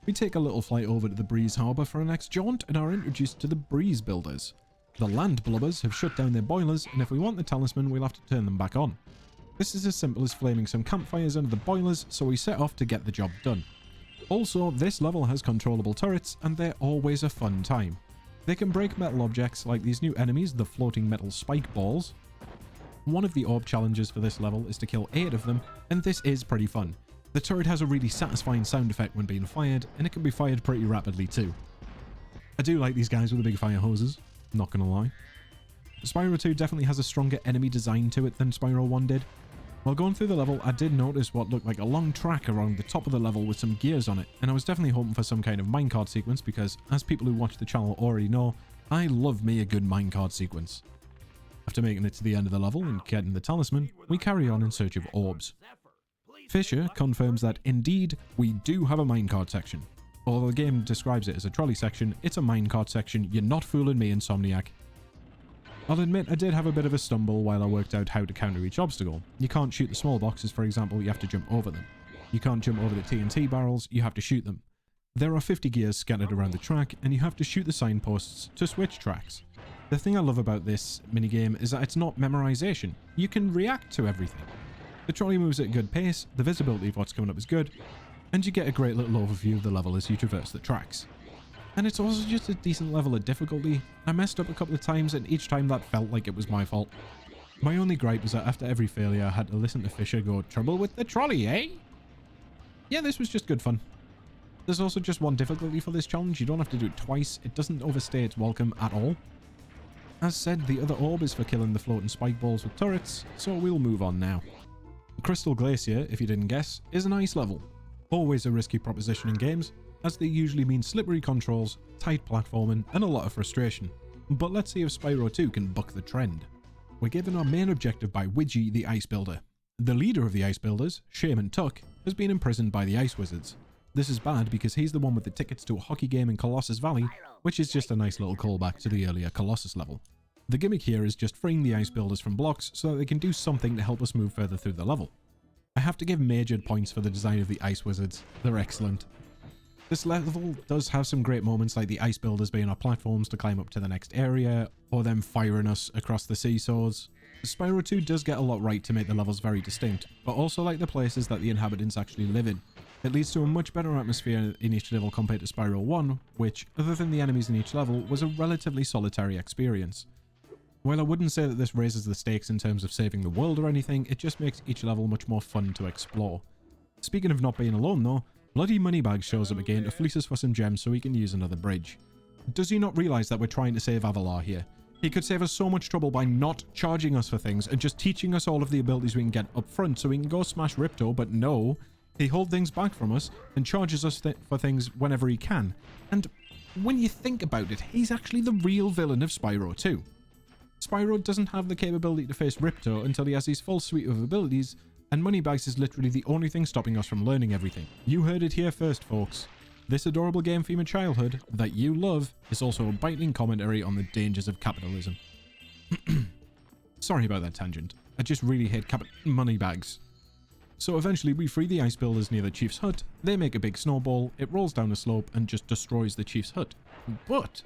We take a little flight over to the Breeze Harbour for our next jaunt and are introduced to the Breeze Builders. The land blubbers have shut down their boilers, and if we want the talisman, we'll have to turn them back on. This is as simple as flaming some campfires under the boilers, so we set off to get the job done. Also, this level has controllable turrets, and they're always a fun time. They can break metal objects like these new enemies, the floating metal spike balls. One of the orb challenges for this level is to kill 8 of them, and this is pretty fun. The turret has a really satisfying sound effect when being fired, and it can be fired pretty rapidly too. I do like these guys with the big fire hoses, not gonna lie. Spyro 2 definitely has a stronger enemy design to it than Spyro 1 did. While going through the level, I did notice what looked like a long track around the top of the level with some gears on it, and I was definitely hoping for some kind of minecart sequence because, as people who watch the channel already know, I love me a good minecart sequence. After making it to the end of the level and getting the talisman, we carry on in search of orbs. Fisher confirms that indeed, we do have a minecart section. Although the game describes it as a trolley section, it's a minecart section. You're not fooling me, Insomniac. I'll admit I did have a bit of a stumble while I worked out how to counter each obstacle. You can't shoot the small boxes, for example, you have to jump over them. You can't jump over the TNT barrels, you have to shoot them. There are 50 gears scattered around the track, and you have to shoot the signposts to switch tracks. The thing I love about this minigame is that it's not memorization. You can react to everything. The trolley moves at a good pace, the visibility of what's coming up is good, and you get a great little overview of the level as you traverse the tracks. And it's also just a decent level of difficulty. I messed up a couple of times, and each time that felt like it was my fault. My only gripe was that after every failure I had to listen to Fisher go, "Trouble with the trolley, eh?" Yeah, this was just good fun. There's also just one difficulty for this challenge. You don't have to do it twice. It doesn't overstay its welcome at all. As said, the other orb is for killing the floating spike balls with turrets, so we'll move on now. Crystal Glacier, if you didn't guess, is a nice level. Always a risky proposition in games, as they usually mean slippery controls, tight platforming, and a lot of frustration. But let's see if Spyro 2 can buck the trend. We're given our main objective by Widgie the Ice Builder. The leader of the Ice Builders, Shaman Tuck, has been imprisoned by the Ice Wizards. This is bad because he's the one with the tickets to a hockey game in Colossus Valley, which is just a nice little callback to the earlier Colossus level. The gimmick here is just freeing the Ice Builders from blocks so that they can do something to help us move further through the level. I have to give majored points for the design of the Ice Wizards. They're excellent. This level does have some great moments like the Ice Builders being our platforms to climb up to the next area, or them firing us across the seesaws. Spyro 2 does get a lot right to make the levels very distinct, but also like the places that the inhabitants actually live in. It leads to a much better atmosphere in each level compared to Spyro 1, which, other than the enemies in each level, was a relatively solitary experience. While I wouldn't say that this raises the stakes in terms of saving the world or anything, it just makes each level much more fun to explore. Speaking of not being alone though, Bloody Moneybags shows up again to fleece us for some gems so we can use another bridge. Does he not realise that we're trying to save Avalar here? He could save us so much trouble by not charging us for things and just teaching us all of the abilities we can get up front so we can go smash Ripto, but no, he holds things back from us and charges us for things whenever he can. And when you think about it, he's actually the real villain of Spyro 2. Spyro doesn't have the capability to face Ripto until he has his full suite of abilities, and Moneybags is literally the only thing stopping us from learning everything. You heard it here first, folks. This adorable game from your childhood that you love is also a biting commentary on the dangers of capitalism. Sorry about that tangent. I just really hate Moneybags. So eventually we free the Ice Builders near the Chief's hut, they make a big snowball, it rolls down a slope and just destroys the Chief's hut. But,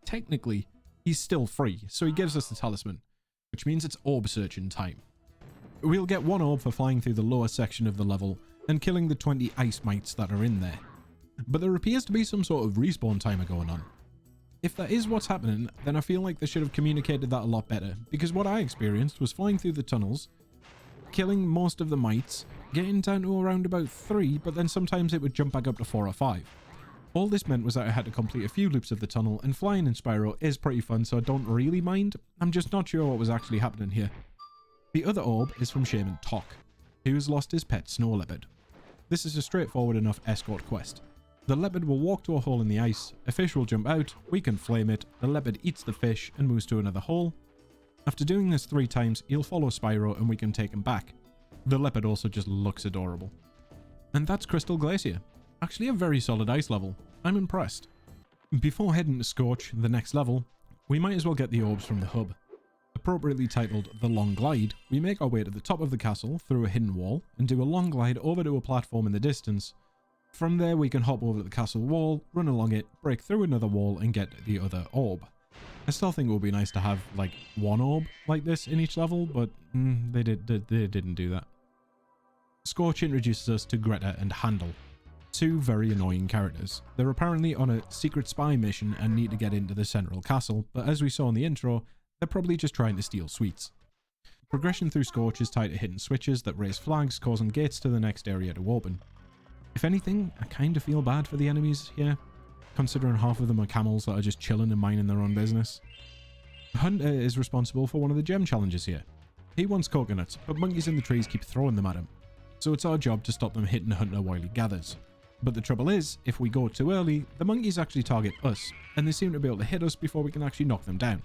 technically, he's still free, so he gives us the talisman, which means it's orb searching time. We'll get one orb for flying through the lower section of the level and killing the 20 ice mites that are in there. But there appears to be some sort of respawn timer going on. If that is what's happening, then I feel like they should have communicated that a lot better, because what I experienced was flying through the tunnels, killing most of the mites, getting down to around about 3, but then sometimes it would jump back up to 4 or 5. All this meant was that I had to complete a few loops of the tunnel, and flying in Spyro is pretty fun, so I don't really mind. I'm just not sure what was actually happening here. The other orb is from Shaman Tok, who has lost his pet snow leopard. This is a straightforward enough escort quest. The leopard will walk to a hole in the ice, a fish will jump out, we can flame it, the leopard eats the fish and moves to another hole. After doing this 3 times, he'll follow Spyro and we can take him back. The leopard also just looks adorable. And that's Crystal Glacier. Actually a very solid ice level. I'm impressed. Before heading to Scorch, the next level, we might as well get the orbs from the hub. Appropriately titled The Long Glide, we make our way to the top of the castle through a hidden wall and do a long glide over to a platform in the distance. From there we can hop over the castle wall, run along it, break through another wall and get the other orb. I still think it would be nice to have like one orb like this in each level, but they didn't do that. Scorch introduces us to Greta and Handel, two very annoying characters. They're apparently on a secret spy mission and need to get into the central castle, but as we saw in the intro, they're probably just trying to steal sweets. Progression through Scorch is tied to hidden switches that raise flags, causing gates to the next area to open. If anything, I kind of feel bad for the enemies here, considering half of them are camels that are just chilling and minding their own business. Hunter is responsible for one of the gem challenges here. He wants coconuts, but monkeys in the trees keep throwing them at him, so it's our job to stop them hitting Hunter while he gathers. But the trouble is, if we go too early, the monkeys actually target us, and they seem to be able to hit us before we can actually knock them down.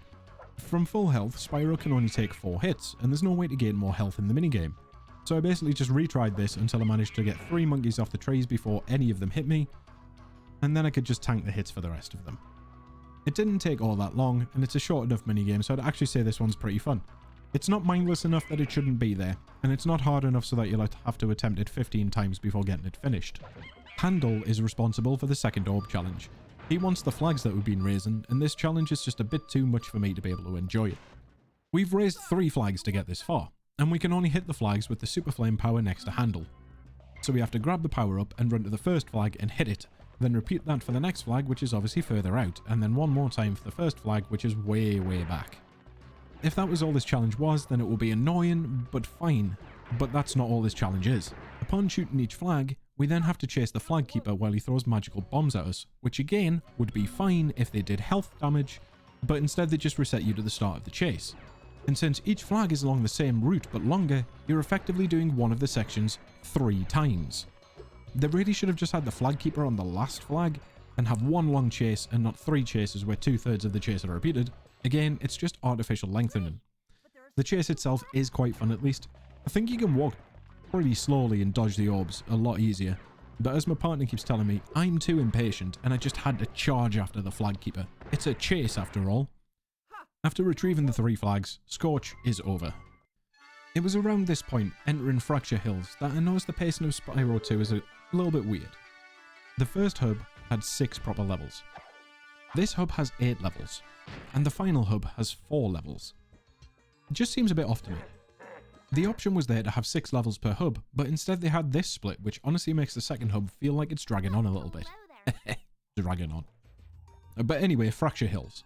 From full health, Spyro can only take 4 hits, and there's no way to gain more health in the minigame. So I basically just retried this until I managed to get 3 monkeys off the trees before any of them hit me, and then I could just tank the hits for the rest of them. It didn't take all that long, and it's a short enough minigame, so I'd actually say this one's pretty fun. It's not mindless enough that it shouldn't be there, and it's not hard enough so that you'll have to attempt it 15 times before getting it finished. Handel is responsible for the second orb challenge. He wants the flags that we've been raising, and this challenge is just a bit too much for me to be able to enjoy it. We've raised 3 flags to get this far, and we can only hit the flags with the super flame power next to Handel. So we have to grab the power up and run to the first flag and hit it, then repeat that for the next flag, which is obviously further out, and then one more time for the first flag, which is way back. If that was all this challenge was, then it will be annoying, but fine. But that's not all this challenge is. Upon shooting each flag, we then have to chase the flag keeper while he throws magical bombs at us, which again would be fine if they did health damage, but instead they just reset you to the start of the chase. And since each flag is along the same route but longer, you're effectively doing one of the sections 3 times. They really should have just had the flag keeper on the last flag and have one long chase and not 3 chases where 2/3 of the chase are repeated. Again, it's just artificial lengthening. The chase itself is quite fun at least. I think you can walk pretty slowly and dodge the orbs a lot easier, but as my partner keeps telling me, I'm too impatient and I just had to charge after the flag keeper. It's a chase after all. After retrieving the 3 flags, Scorch is over. It was around this point, entering Fracture Hills, that I noticed the pacing of Spyro 2 is a little bit weird. The first hub had 6 proper levels. This hub has 8 levels, and the final hub has 4 levels. It just seems a bit off to me. The option was there to have 6 levels per hub, but instead they had this split, which honestly makes the second hub feel like it's dragging on a little bit. Dragging on. But anyway, Fracture Hills.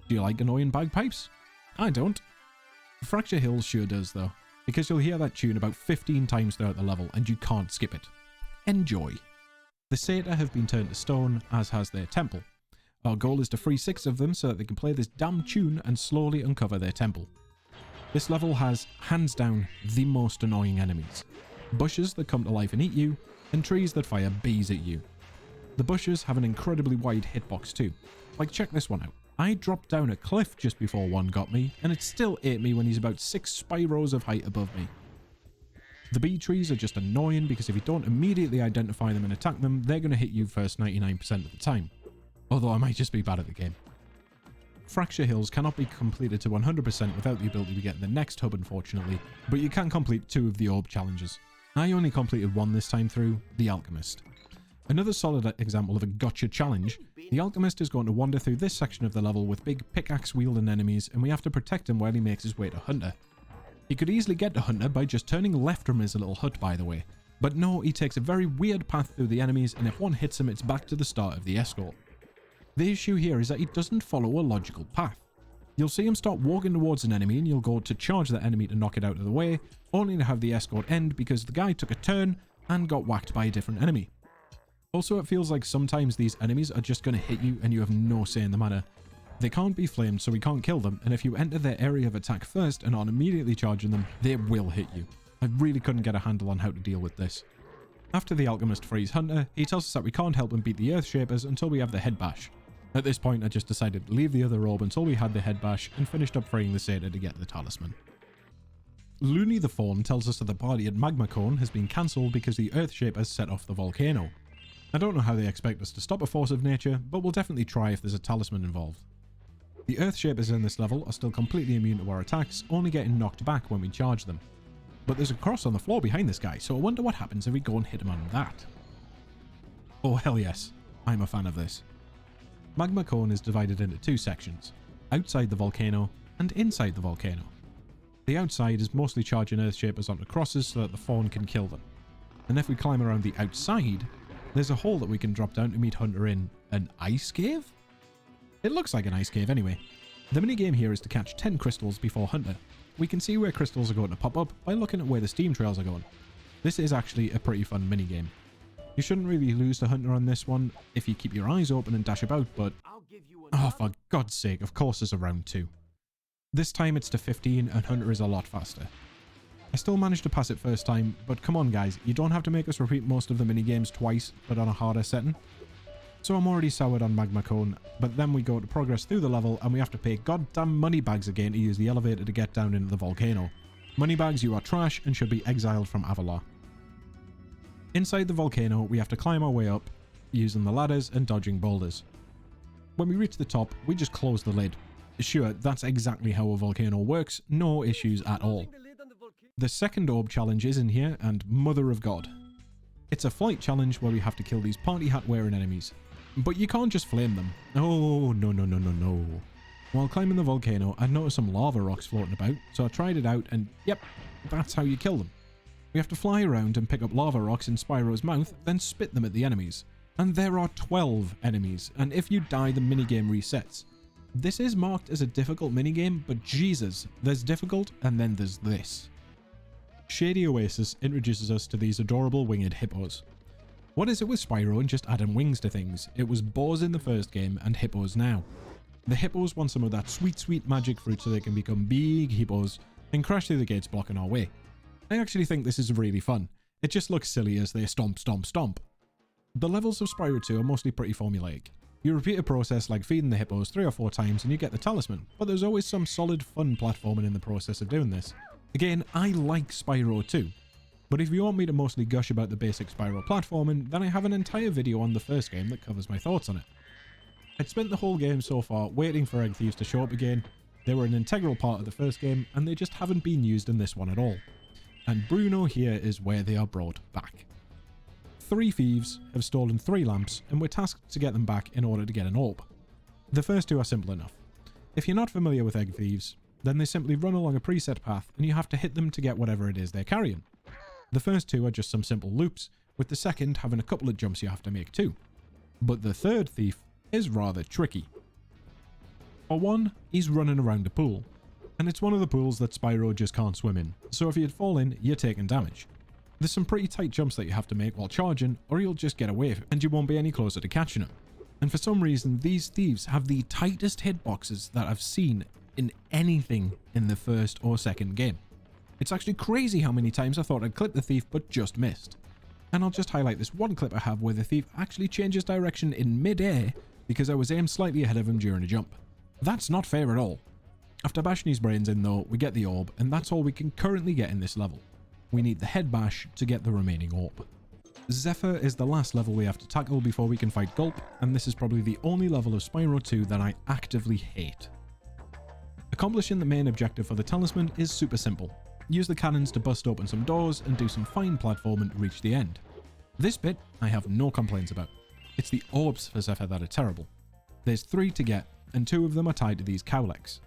Do you like annoying bagpipes? I don't. Fracture Hills sure does though, because you'll hear that tune about 15 times throughout the level and you can't skip it. Enjoy. The Satyr have been turned to stone, as has their temple. Our goal is to free 6 of them so that they can play this damn tune and slowly uncover their temple. This level has, hands down, the most annoying enemies. Bushes that come to life and eat you, and trees that fire bees at you. The bushes have an incredibly wide hitbox too. Like, check this one out. I dropped down a cliff just before one got me, and it still ate me when he's about 6 Spyros of height above me. The bee trees are just annoying because if you don't immediately identify them and attack them, they're going to hit you first 99% of the time. Although I might just be bad at the game. Fracture Hills cannot be completed to 100% without the ability to get the next hub unfortunately, but you can complete 2 of the orb challenges. I only completed 1 this time through, the Alchemist. Another solid example of a gotcha challenge, the Alchemist is going to wander through this section of the level with big pickaxe wielding enemies and we have to protect him while he makes his way to Hunter. He could easily get to Hunter by just turning left from his little hut by the way, but no, he takes a very weird path through the enemies and if one hits him it's back to the start of the escort. The issue here is that he doesn't follow a logical path. You'll see him start walking towards an enemy and you'll go to charge that enemy to knock it out of the way, only to have the escort end because the guy took a turn and got whacked by a different enemy. Also, it feels like sometimes these enemies are just going to hit you and you have no say in the matter. They can't be flamed so we can't kill them, and if you enter their area of attack first and aren't immediately charging them, they will hit you. I really couldn't get a handle on how to deal with this. After the Alchemist frees Hunter, he tells us that we can't help him beat the Earthshapers until we have the Head Bash. At this point, I just decided to leave the other orb until we had the Head Bash and finished up freeing the Satyr to get the talisman. Looney the Fawn tells us that the party at Magma Cone has been cancelled because the Earthshapers set off the volcano. I don't know how they expect us to stop a force of nature, but we'll definitely try if there's a talisman involved. The Earthshapers in this level are still completely immune to our attacks, only getting knocked back when we charge them. But there's a cross on the floor behind this guy, so I wonder what happens if we go and hit him on that. Oh hell yes, I'm a fan of this. Magma Cone is divided into 2 sections. outside the volcano, and inside the volcano. The outside is mostly charging Earthshapers onto crosses so that the fawn can kill them. And if we climb around the outside, there's a hole that we can drop down to meet Hunter in an ice cave? It looks like an ice cave anyway. The minigame here is to catch 10 crystals before Hunter. We can see where crystals are going to pop up by looking at where the steam trails are going. This is actually a pretty fun minigame. You shouldn't really lose to Hunter on this one if you keep your eyes open and dash about, but oh, for God's sake, of course there's a round 2. This time it's to 15 and Hunter is a lot faster. I still managed to pass it first time, but come on guys, you don't have to make us repeat most of the minigames twice, but on a harder setting. So I'm already soured on Magma Cone, but then we go to progress through the level and we have to pay goddamn money bags again to use the elevator to get down into the volcano. Moneybags, you are trash and should be exiled from Avalar. Inside the volcano, we have to climb our way up, using the ladders and dodging boulders. When we reach the top, we just close the lid. Sure, that's exactly how a volcano works, no issues at all. The second orb challenge is in here, and Mother of God. It's a flight challenge where we have to kill these party hat wearing enemies. But you can't just flame them. Oh, no. While climbing the volcano, I noticed some lava rocks floating about, so I tried it out and yep, that's how you kill them. We have to fly around and pick up lava rocks in Spyro's mouth, then spit them at the enemies. And there are 12 enemies, and if you die, the minigame resets. This is marked as a difficult minigame, but Jesus, there's difficult and then there's this. Shady Oasis introduces us to these adorable winged hippos. What is it with Spyro and just adding wings to things? It was boars in the first game and hippos now. The hippos want some of that sweet magic fruit so they can become big hippos and crash through the gates blocking our way. I actually think this is really fun. It just looks silly as they stomp. The levels of Spyro 2 are mostly pretty formulaic. You repeat a process like feeding the hippos 3 or 4 times and you get the talisman, but there's always some solid fun platforming in the process of doing this. Again, I like Spyro 2, but if you want me to mostly gush about the basic Spyro platforming, then I have an entire video on the first game that covers my thoughts on it. I'd spent the whole game so far waiting for egg thieves to show up again. They were an integral part of the first game and they just haven't been used in this one at all. And Bruno here is where they are brought back. 3 thieves have stolen 3 lamps and we're tasked to get them back in order to get an orb. The first 2 are simple enough. If you're not familiar with egg thieves, then they simply run along a preset path and you have to hit them to get whatever it is they're carrying. The first 2 are just some simple loops, with the second having a couple of jumps you have to make too. But the third thief is rather tricky. For one, he's running around a pool, and it's one of the pools that Spyro just can't swim in, so if you'd fall in, you're taking damage. There's some pretty tight jumps that you have to make while charging, or you'll just get away and you won't be any closer to catching him. And for some reason, these thieves have the tightest hitboxes that I've seen in anything in the first or second game. It's actually crazy how many times I thought I'd clip the thief but just missed. And I'll just highlight this one clip I have where the thief actually changes direction in mid-air because I was aimed slightly ahead of him during a jump. That's not fair at all. After bashing his brains in though, we get the orb, and that's all we can currently get in this level. We need the head bash to get the remaining orb. Zephyr is the last level we have to tackle before we can fight Gulp, and this is probably the only level of Spyro 2 that I actively hate. Accomplishing the main objective for the talisman is super simple. Use the cannons to bust open some doors and do some fine platforming to reach the end. This bit I have no complaints about. It's the orbs for Zephyr that are terrible. There's 3 to get, and 2 of them are tied to these cowlicks.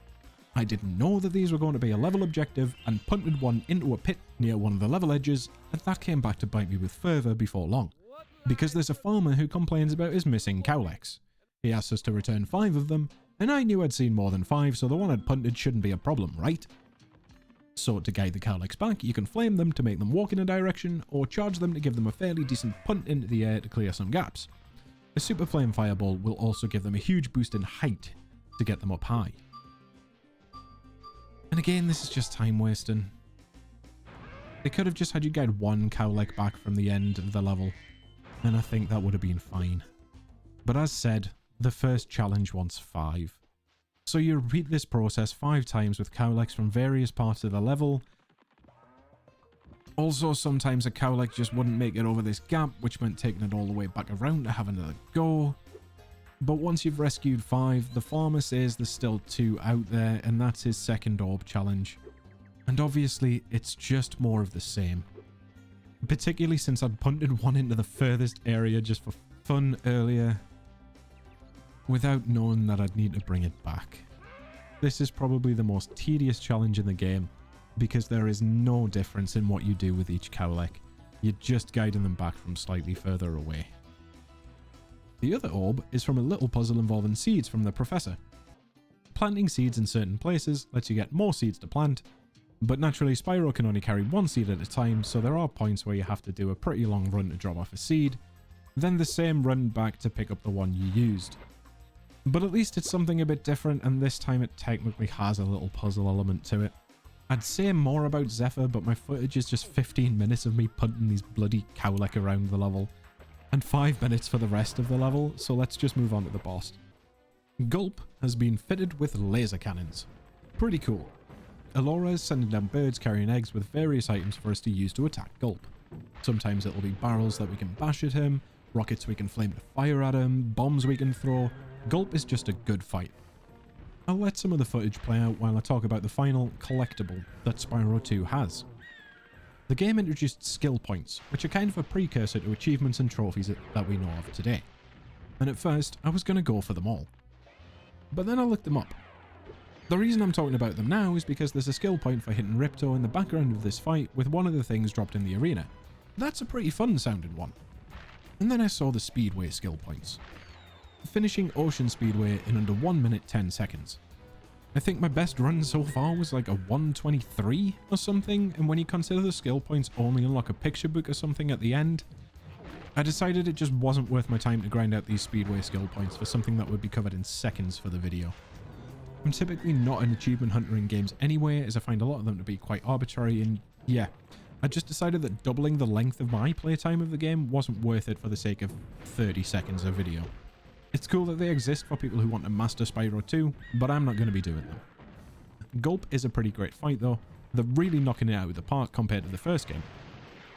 I didn't know that these were going to be a level objective and punted one into a pit near one of the level edges, and that came back to bite me with fervour before long. Because there's a farmer who complains about his missing cowlicks. He asks us to return 5 of them, and I knew I'd seen more than 5, so the one I'd punted shouldn't be a problem, right? So to guide the cowlicks back, you can flame them to make them walk in a direction, or charge them to give them a fairly decent punt into the air to clear some gaps. A super flame fireball will also give them a huge boost in height to get them up high. And again, this is just time wasting. They could have just had you guide 1 cowlick back from the end of the level, and I think that would have been fine. But as said, the first challenge wants 5. So you repeat this process 5 times with cowlicks from various parts of the level. Also, sometimes a cowlick just wouldn't make it over this gap, which meant taking it all the way back around to have another go. But once you've rescued 5, the farmer says there's still 2 out there, and that's his second orb challenge. And obviously, it's just more of the same. Particularly since I'd punted one into the furthest area just for fun earlier, without knowing that I'd need to bring it back. This is probably the most tedious challenge in the game because there is no difference in what you do with each cowlick. You're just guiding them back from slightly further away. The other orb is from a little puzzle involving seeds from the professor. Planting seeds in certain places lets you get more seeds to plant, but naturally Spyro can only carry one seed at a time, so there are points where you have to do a pretty long run to drop off a seed, then the same run back to pick up the one you used. But at least it's something a bit different, and this time it technically has a little puzzle element to it. I'd say more about Zephyr, but my footage is just 15 minutes of me punting these bloody cowlick around the level, and 5 minutes for the rest of the level, so let's just move on to the boss. Gulp has been fitted with laser cannons. Pretty cool. Alora is sending down birds carrying eggs with various items for us to use to attack Gulp. Sometimes it'll be barrels that we can bash at him, rockets we can flame to fire at him, bombs we can throw. Gulp is just a good fight. I'll let some of the footage play out while I talk about the final collectible that Spyro 2 has. The game introduced skill points, which are kind of a precursor to achievements and trophies that we know of today. And at first, I was going to go for them all. But then I looked them up. The reason I'm talking about them now is because there's a skill point for hitting Ripto in the background of this fight with one of the things dropped in the arena. That's a pretty fun sounding one. And then I saw the Speedway skill points. Finishing Ocean Speedway in under 1 minute 10 seconds. I think my best run so far was like a 1:23 or something, and when you consider the skill points only unlock a picture book or something at the end, I decided it just wasn't worth my time to grind out these Speedway skill points for something that would be covered in seconds for the video. I'm typically not an achievement hunter in games anyway, as I find a lot of them to be quite arbitrary, and yeah, I just decided that doubling the length of my playtime of the game wasn't worth it for the sake of 30 seconds of video. It's cool that they exist for people who want to master Spyro 2, but I'm not going to be doing them. Gulp is a pretty great fight though. They're really knocking it out of the park compared to the first game.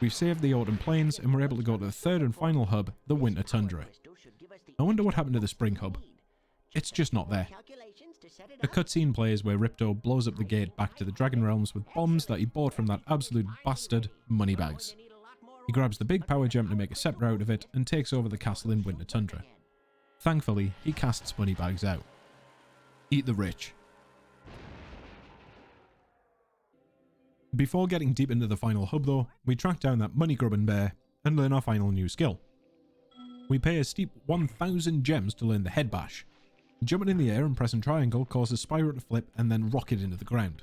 We've saved the autumn plains and we're able to go to the third and final hub, the winter tundra. I wonder what happened to the spring hub. It's just not there. A cutscene plays where Ripto blows up the gate back to the Dragon Realms with bombs that he bought from that absolute bastard Moneybags. He grabs the big power gem to make a scepter out of it and takes over the castle in winter tundra. Thankfully, he casts Moneybags out. Eat the rich. Before getting deep into the final hub though, we track down that money-grubbing bear and learn our final new skill. We pay a steep 1,000 gems to learn the head bash. Jumping in the air and pressing triangle causes Spyro to flip and then rocket into the ground.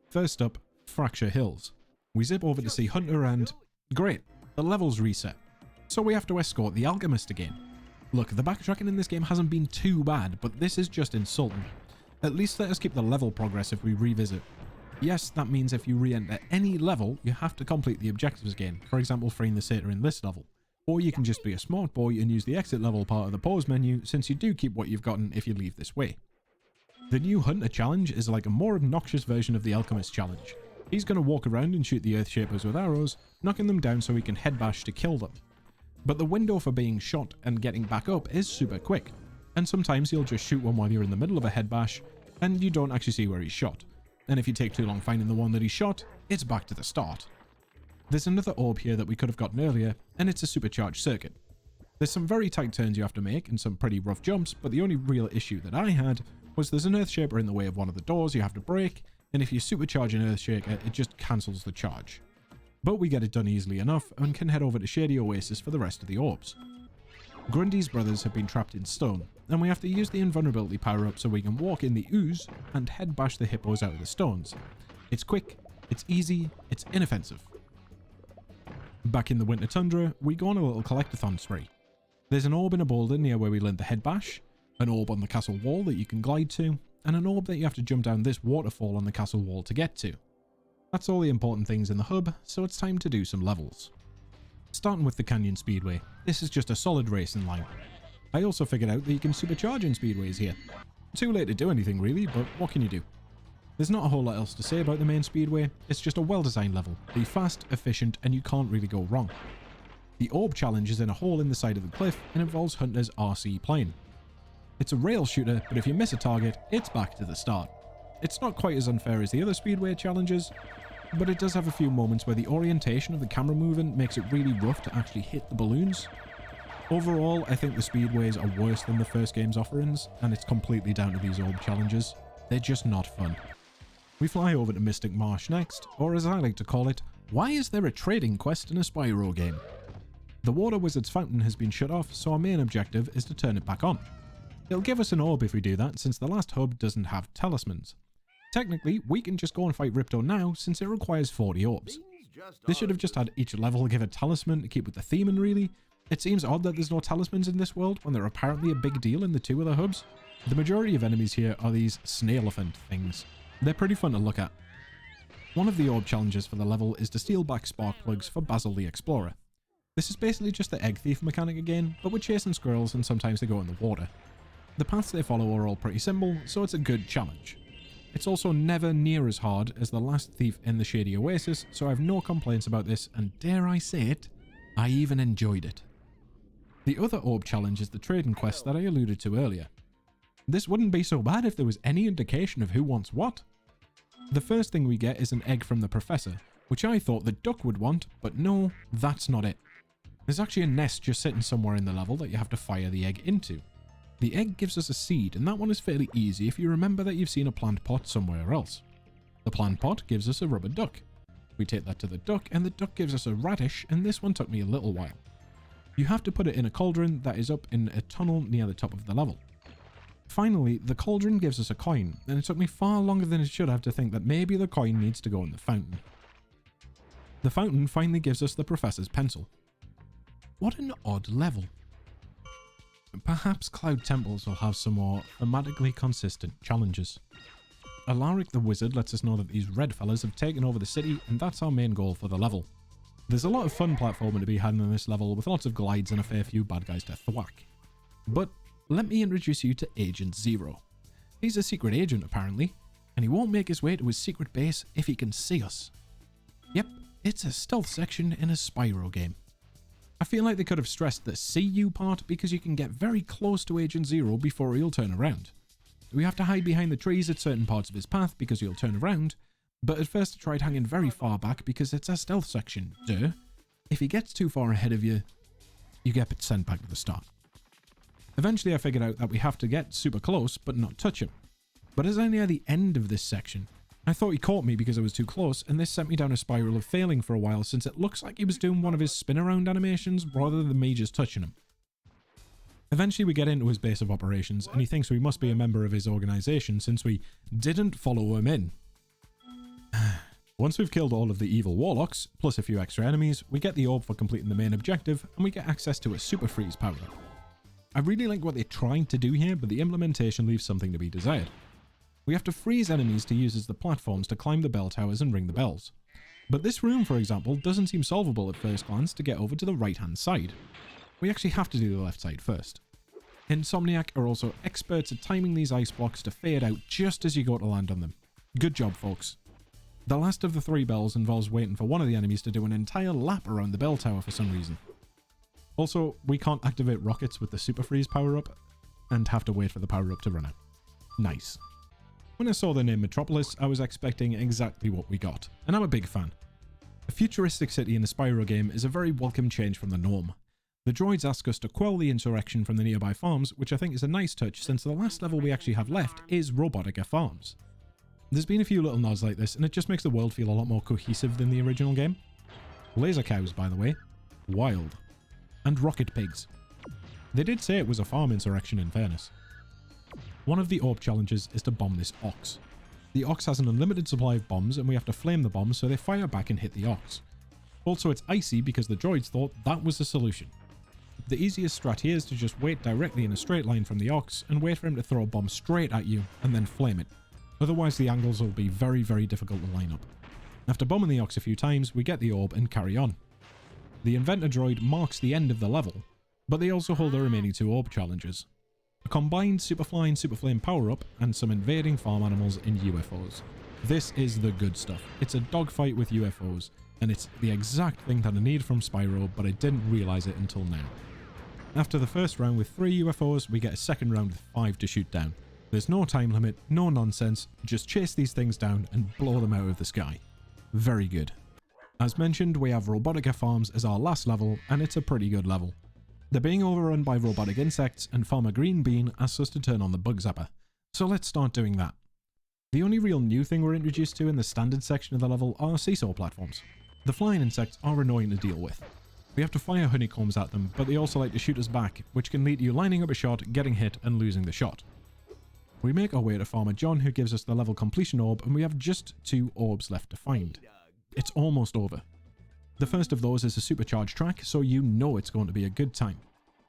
First up, Fracture Hills. We zip over to see Hunter and... great, the level's reset. So we have to escort the Alchemist again. Look, the backtracking in this game hasn't been too bad, but this is just insulting. At least let us keep the level progress if we revisit. Yes, that means if you re-enter any level, you have to complete the objectives again, for example freeing the satyr in this level. Or you can just be a smart boy and use the exit level part of the pause menu, since you do keep what you've gotten if you leave this way. The new Hunter challenge is like a more obnoxious version of the Alchemist challenge. He's going to walk around and shoot the Earthshapers with arrows, knocking them down so he can head bash to kill them. But the window for being shot and getting back up is super quick, and sometimes he'll just shoot one while you're in the middle of a head bash, and you don't actually see where he's shot. And if you take too long finding the one that he shot, it's back to the start. There's another orb here that we could have gotten earlier, and it's a supercharged circuit. There's some very tight turns you have to make and some pretty rough jumps, but the only real issue that I had was there's an Earthshaper in the way of one of the doors you have to break, and if you supercharge an Earthshaker, it just cancels the charge. But we get it done easily enough and can head over to Shady Oasis for the rest of the orbs. Grundy's brothers have been trapped in stone, and we have to use the invulnerability power-up so we can walk in the ooze and head bash the hippos out of the stones. It's quick, it's easy, it's inoffensive. Back in the winter tundra, we go on a little collectathon spree. There's an orb in a boulder near where we learned the head bash, an orb on the castle wall that you can glide to, and an orb that you have to jump down this waterfall on the castle wall to get to. That's all the important things in the hub, so it's time to do some levels. Starting with the Canyon Speedway, this is just a solid racing line. I also figured out that you can supercharge in speedways here. Too late to do anything really, but what can you do? There's not a whole lot else to say about the main speedway, it's just a well-designed level. Be fast, efficient, and you can't really go wrong. The orb challenge is in a hole in the side of the cliff and involves Hunter's RC plane. It's a rail shooter, but if you miss a target, it's back to the start. It's not quite as unfair as the other speedway challenges, but it does have a few moments where the orientation of the camera movement makes it really rough to actually hit the balloons. Overall, I think the speedways are worse than the first game's offerings, and it's completely down to these orb challenges. They're just not fun. We fly over to Mystic Marsh next, or as I like to call it, why is there a trading quest in a Spyro game? The Water Wizard's fountain has been shut off, so our main objective is to turn it back on. It'll give us an orb if we do that, since the last hub doesn't have talismans. Technically, we can just go and fight Ripto now, since it requires 40 orbs. This should have just had each level give a talisman to keep with the theme, and really, it seems odd that there's no talismans in this world when they're apparently a big deal in the two other hubs. The majority of enemies here are these snail-elephant things. They're pretty fun to look at. One of the orb challenges for the level is to steal back spark plugs for Basil the Explorer. This is basically just the egg thief mechanic again, but we're chasing squirrels and sometimes they go in the water. The paths they follow are all pretty simple, so it's a good challenge. It's also never near as hard as the last thief in the Shady Oasis, so I have no complaints about this, and dare I say it, I even enjoyed it. The other orb challenge is the trading quest that I alluded to earlier. This wouldn't be so bad if there was any indication of who wants what. The first thing we get is an egg from the professor, which I thought the duck would want, but no, that's not it. There's actually a nest just sitting somewhere in the level that you have to fire the egg into. The egg gives us a seed, and that one is fairly easy if you remember that you've seen a plant pot somewhere else. The plant pot gives us a rubber duck. We take that to the duck, and the duck gives us a radish, and this one took me a little while. You have to put it in a cauldron that is up in a tunnel near the top of the level. Finally, the cauldron gives us a coin, and it took me far longer than it should have to think that maybe the coin needs to go in the fountain. The fountain finally gives us the professor's pencil. What an odd level. Perhaps Cloud Temples will have some more thematically consistent challenges. Alaric the Wizard lets us know that these red fellas have taken over the city, and that's our main goal for the level. There's a lot of fun platforming to be had in this level, with lots of glides and a fair few bad guys to thwack. But let me introduce you to Agent Zero. He's a secret agent apparently, and he won't make his way to his secret base if he can see us. Yep, it's a stealth section in a Spyro game. I feel like they could have stressed the see you part because you can get very close to Agent Zero before he'll turn around. We have to hide behind the trees at certain parts of his path because he'll turn around, but at first I tried hanging very far back because it's a stealth section, duh. If he gets too far ahead of you, you get sent back to the start. Eventually I figured out that we have to get super close but not touch him. But as I near the end of this section, I thought he caught me because I was too close, and this sent me down a spiral of failing for a while since it looks like he was doing one of his spin around animations rather than me just touching him. Eventually we get into his base of operations and he thinks we must be a member of his organization since we didn't follow him in. Once we've killed all of the evil warlocks, plus a few extra enemies, we get the orb for completing the main objective and we get access to a super freeze power. I really like what they're trying to do here, but the implementation leaves something to be desired. We have to freeze enemies to use as the platforms to climb the bell towers and ring the bells. But this room, for example, doesn't seem solvable at first glance to get over to the right-hand side. We actually have to do the left side first. Insomniac are also experts at timing these ice blocks to fade out just as you go to land on them. Good job, folks. The last of the 3 bells involves waiting for one of the enemies to do an entire lap around the bell tower for some reason. Also, we can't activate rockets with the super freeze power-up and have to wait for the power-up to run out. Nice. When I saw the name Metropolis, I was expecting exactly what we got, and I'm a big fan. A futuristic city in a Spyro game is a very welcome change from the norm. The droids ask us to quell the insurrection from the nearby farms, which I think is a nice touch since the last level we actually have left is Robotica Farms. There's been a few little nods like this, and it just makes the world feel a lot more cohesive than the original game. Laser cows, by the way. Wild. And rocket pigs. They did say it was a farm insurrection in fairness. One of the orb challenges is to bomb this ox. The ox has an unlimited supply of bombs and we have to flame the bombs so they fire back and hit the ox. Also it's icy because the droids thought that was the solution. The easiest strat here is to just wait directly in a straight line from the ox and wait for him to throw a bomb straight at you and then flame it. Otherwise the angles will be very, very difficult to line up. After bombing the ox a few times, we get the orb and carry on. The inventor droid marks the end of the level, but they also hold the remaining 2 orb challenges. A combined Superfly and Superflame power-up, and some invading farm animals in UFOs. This is the good stuff. It's a dogfight with UFOs, and it's the exact thing that I need from Spyro, but I didn't realise it until now. After the first round with 3 UFOs, we get a second round with 5 to shoot down. There's no time limit, no nonsense, just chase these things down and blow them out of the sky. Very good. As mentioned, we have Robotica Farms as our last level, and it's a pretty good level. They're being overrun by robotic insects, and Farmer Green Bean asks us to turn on the bug zapper. So let's start doing that. The only real new thing we're introduced to in the standard section of the level are seesaw platforms. The flying insects are annoying to deal with. We have to fire honeycombs at them, but they also like to shoot us back, which can lead to you lining up a shot, getting hit, and losing the shot. We make our way to Farmer John, who gives us the level completion orb, and we have just 2 orbs left to find. It's almost over. The first of those is a supercharged track, so you know it's going to be a good time.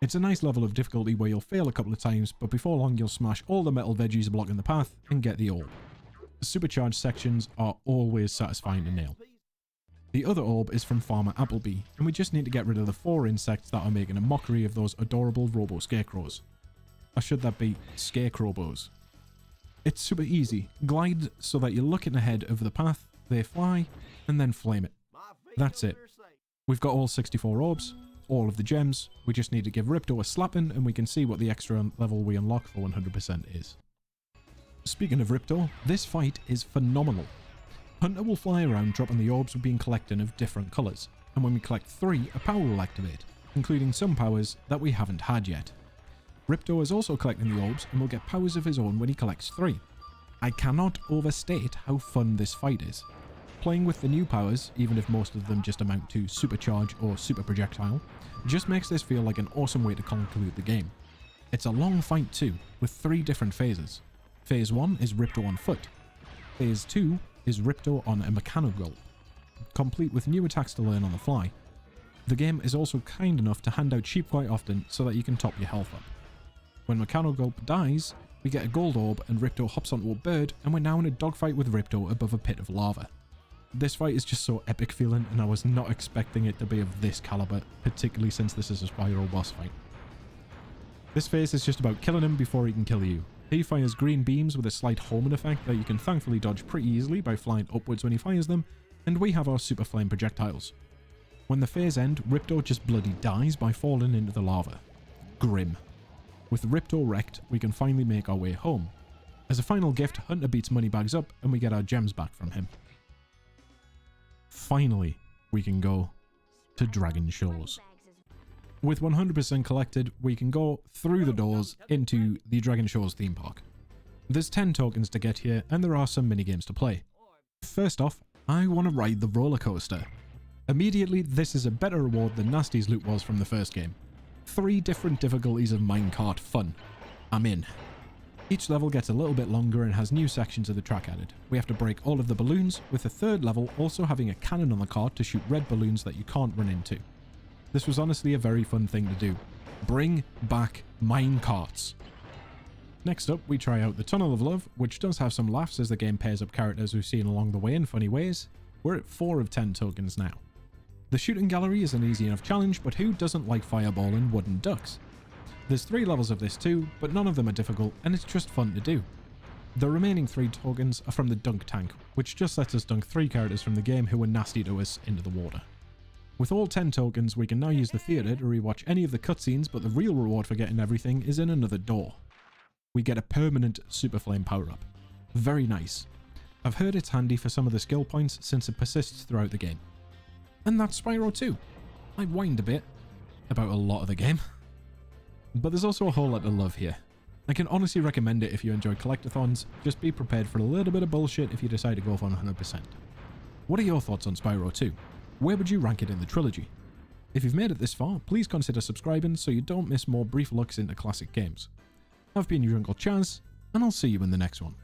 It's a nice level of difficulty where you'll fail a couple of times, but before long you'll smash all the metal veggies blocking the path and get the orb. The supercharged sections are always satisfying to nail. The other orb is from Farmer Appleby, and we just need to get rid of the 4 insects that are making a mockery of those adorable robo scarecrows. Or should that be scarecrowbos? It's super easy. Glide so that you're looking ahead over the path, they fly, and then flame it. That's it. We've got all 64 orbs, all of the gems. We just need to give Ripto a slapping and we can see what the extra level we unlock for 100% is. Speaking of Ripto, this fight is phenomenal. Hunter will fly around dropping the orbs we've been collecting of different colours, and when we collect 3, a power will activate, including some powers that we haven't had yet. Ripto is also collecting the orbs and will get powers of his own when he collects 3. I cannot overstate how fun this fight is. Playing with the new powers, even if most of them just amount to supercharge or super projectile, just makes this feel like an awesome way to conclude the game. It's a long fight too, with 3 different phases. Phase 1 is Ripto on foot. Phase 2 is Ripto on a Mechano-Gulp, complete with new attacks to learn on the fly. The game is also kind enough to hand out sheep quite often so that you can top your health up. When Mechano-Gulp dies, we get a gold orb and Ripto hops onto a bird, and we're now in a dogfight with Ripto above a pit of lava. This fight is just so epic feeling, and I was not expecting it to be of this caliber, particularly since this is a Spyro boss fight. This phase is just about killing him before he can kill you. He fires green beams with a slight homing effect that you can thankfully dodge pretty easily by flying upwards when he fires them, and we have our super flame projectiles. When the phase ends, Ripto just bloody dies by falling into the lava. Grim. With Ripto wrecked, we can finally make our way home. As a final gift, Hunter beats Moneybags up and we get our gems back from him. Finally, we can go to Dragon Shores. With 100% collected, we can go through the doors into the Dragon Shores theme park. There's 10 tokens to get here, and there are some minigames to play. First off, I want to ride the roller coaster. Immediately, this is a better reward than Nasty's loot was from the first game. 3 different difficulties of minecart fun. I'm in. Each level gets a little bit longer and has new sections of the track added. We have to break all of the balloons, with the 3rd level also having a cannon on the cart to shoot red balloons that you can't run into. This was honestly a very fun thing to do. Bring back minecarts. Next up, we try out the Tunnel of Love, which does have some laughs as the game pairs up characters we've seen along the way in funny ways. We're at 4 of 10 tokens now. The shooting gallery is an easy enough challenge, but who doesn't like fireball and wooden ducks? There's 3 levels of this too, but none of them are difficult, and it's just fun to do. The remaining 3 tokens are from the dunk tank, which just lets us dunk 3 characters from the game who were nasty to us into the water. With all 10 tokens, we can now use the theatre to rewatch any of the cutscenes, but the real reward for getting everything is in another door. We get a permanent Super Flame power-up. Very nice. I've heard it's handy for some of the skill points since it persists throughout the game. And that's Spyro 2. I whined a bit about a lot of the game. But there's also a whole lot of love here. I can honestly recommend it if you enjoy collectathons, just be prepared for a little bit of bullshit if you decide to go for 100%. What are your thoughts on Spyro 2? Where would you rank it in the trilogy? If you've made it this far, please consider subscribing so you don't miss more brief looks into classic games. I've been your Uncle Chaz, and I'll see you in the next one.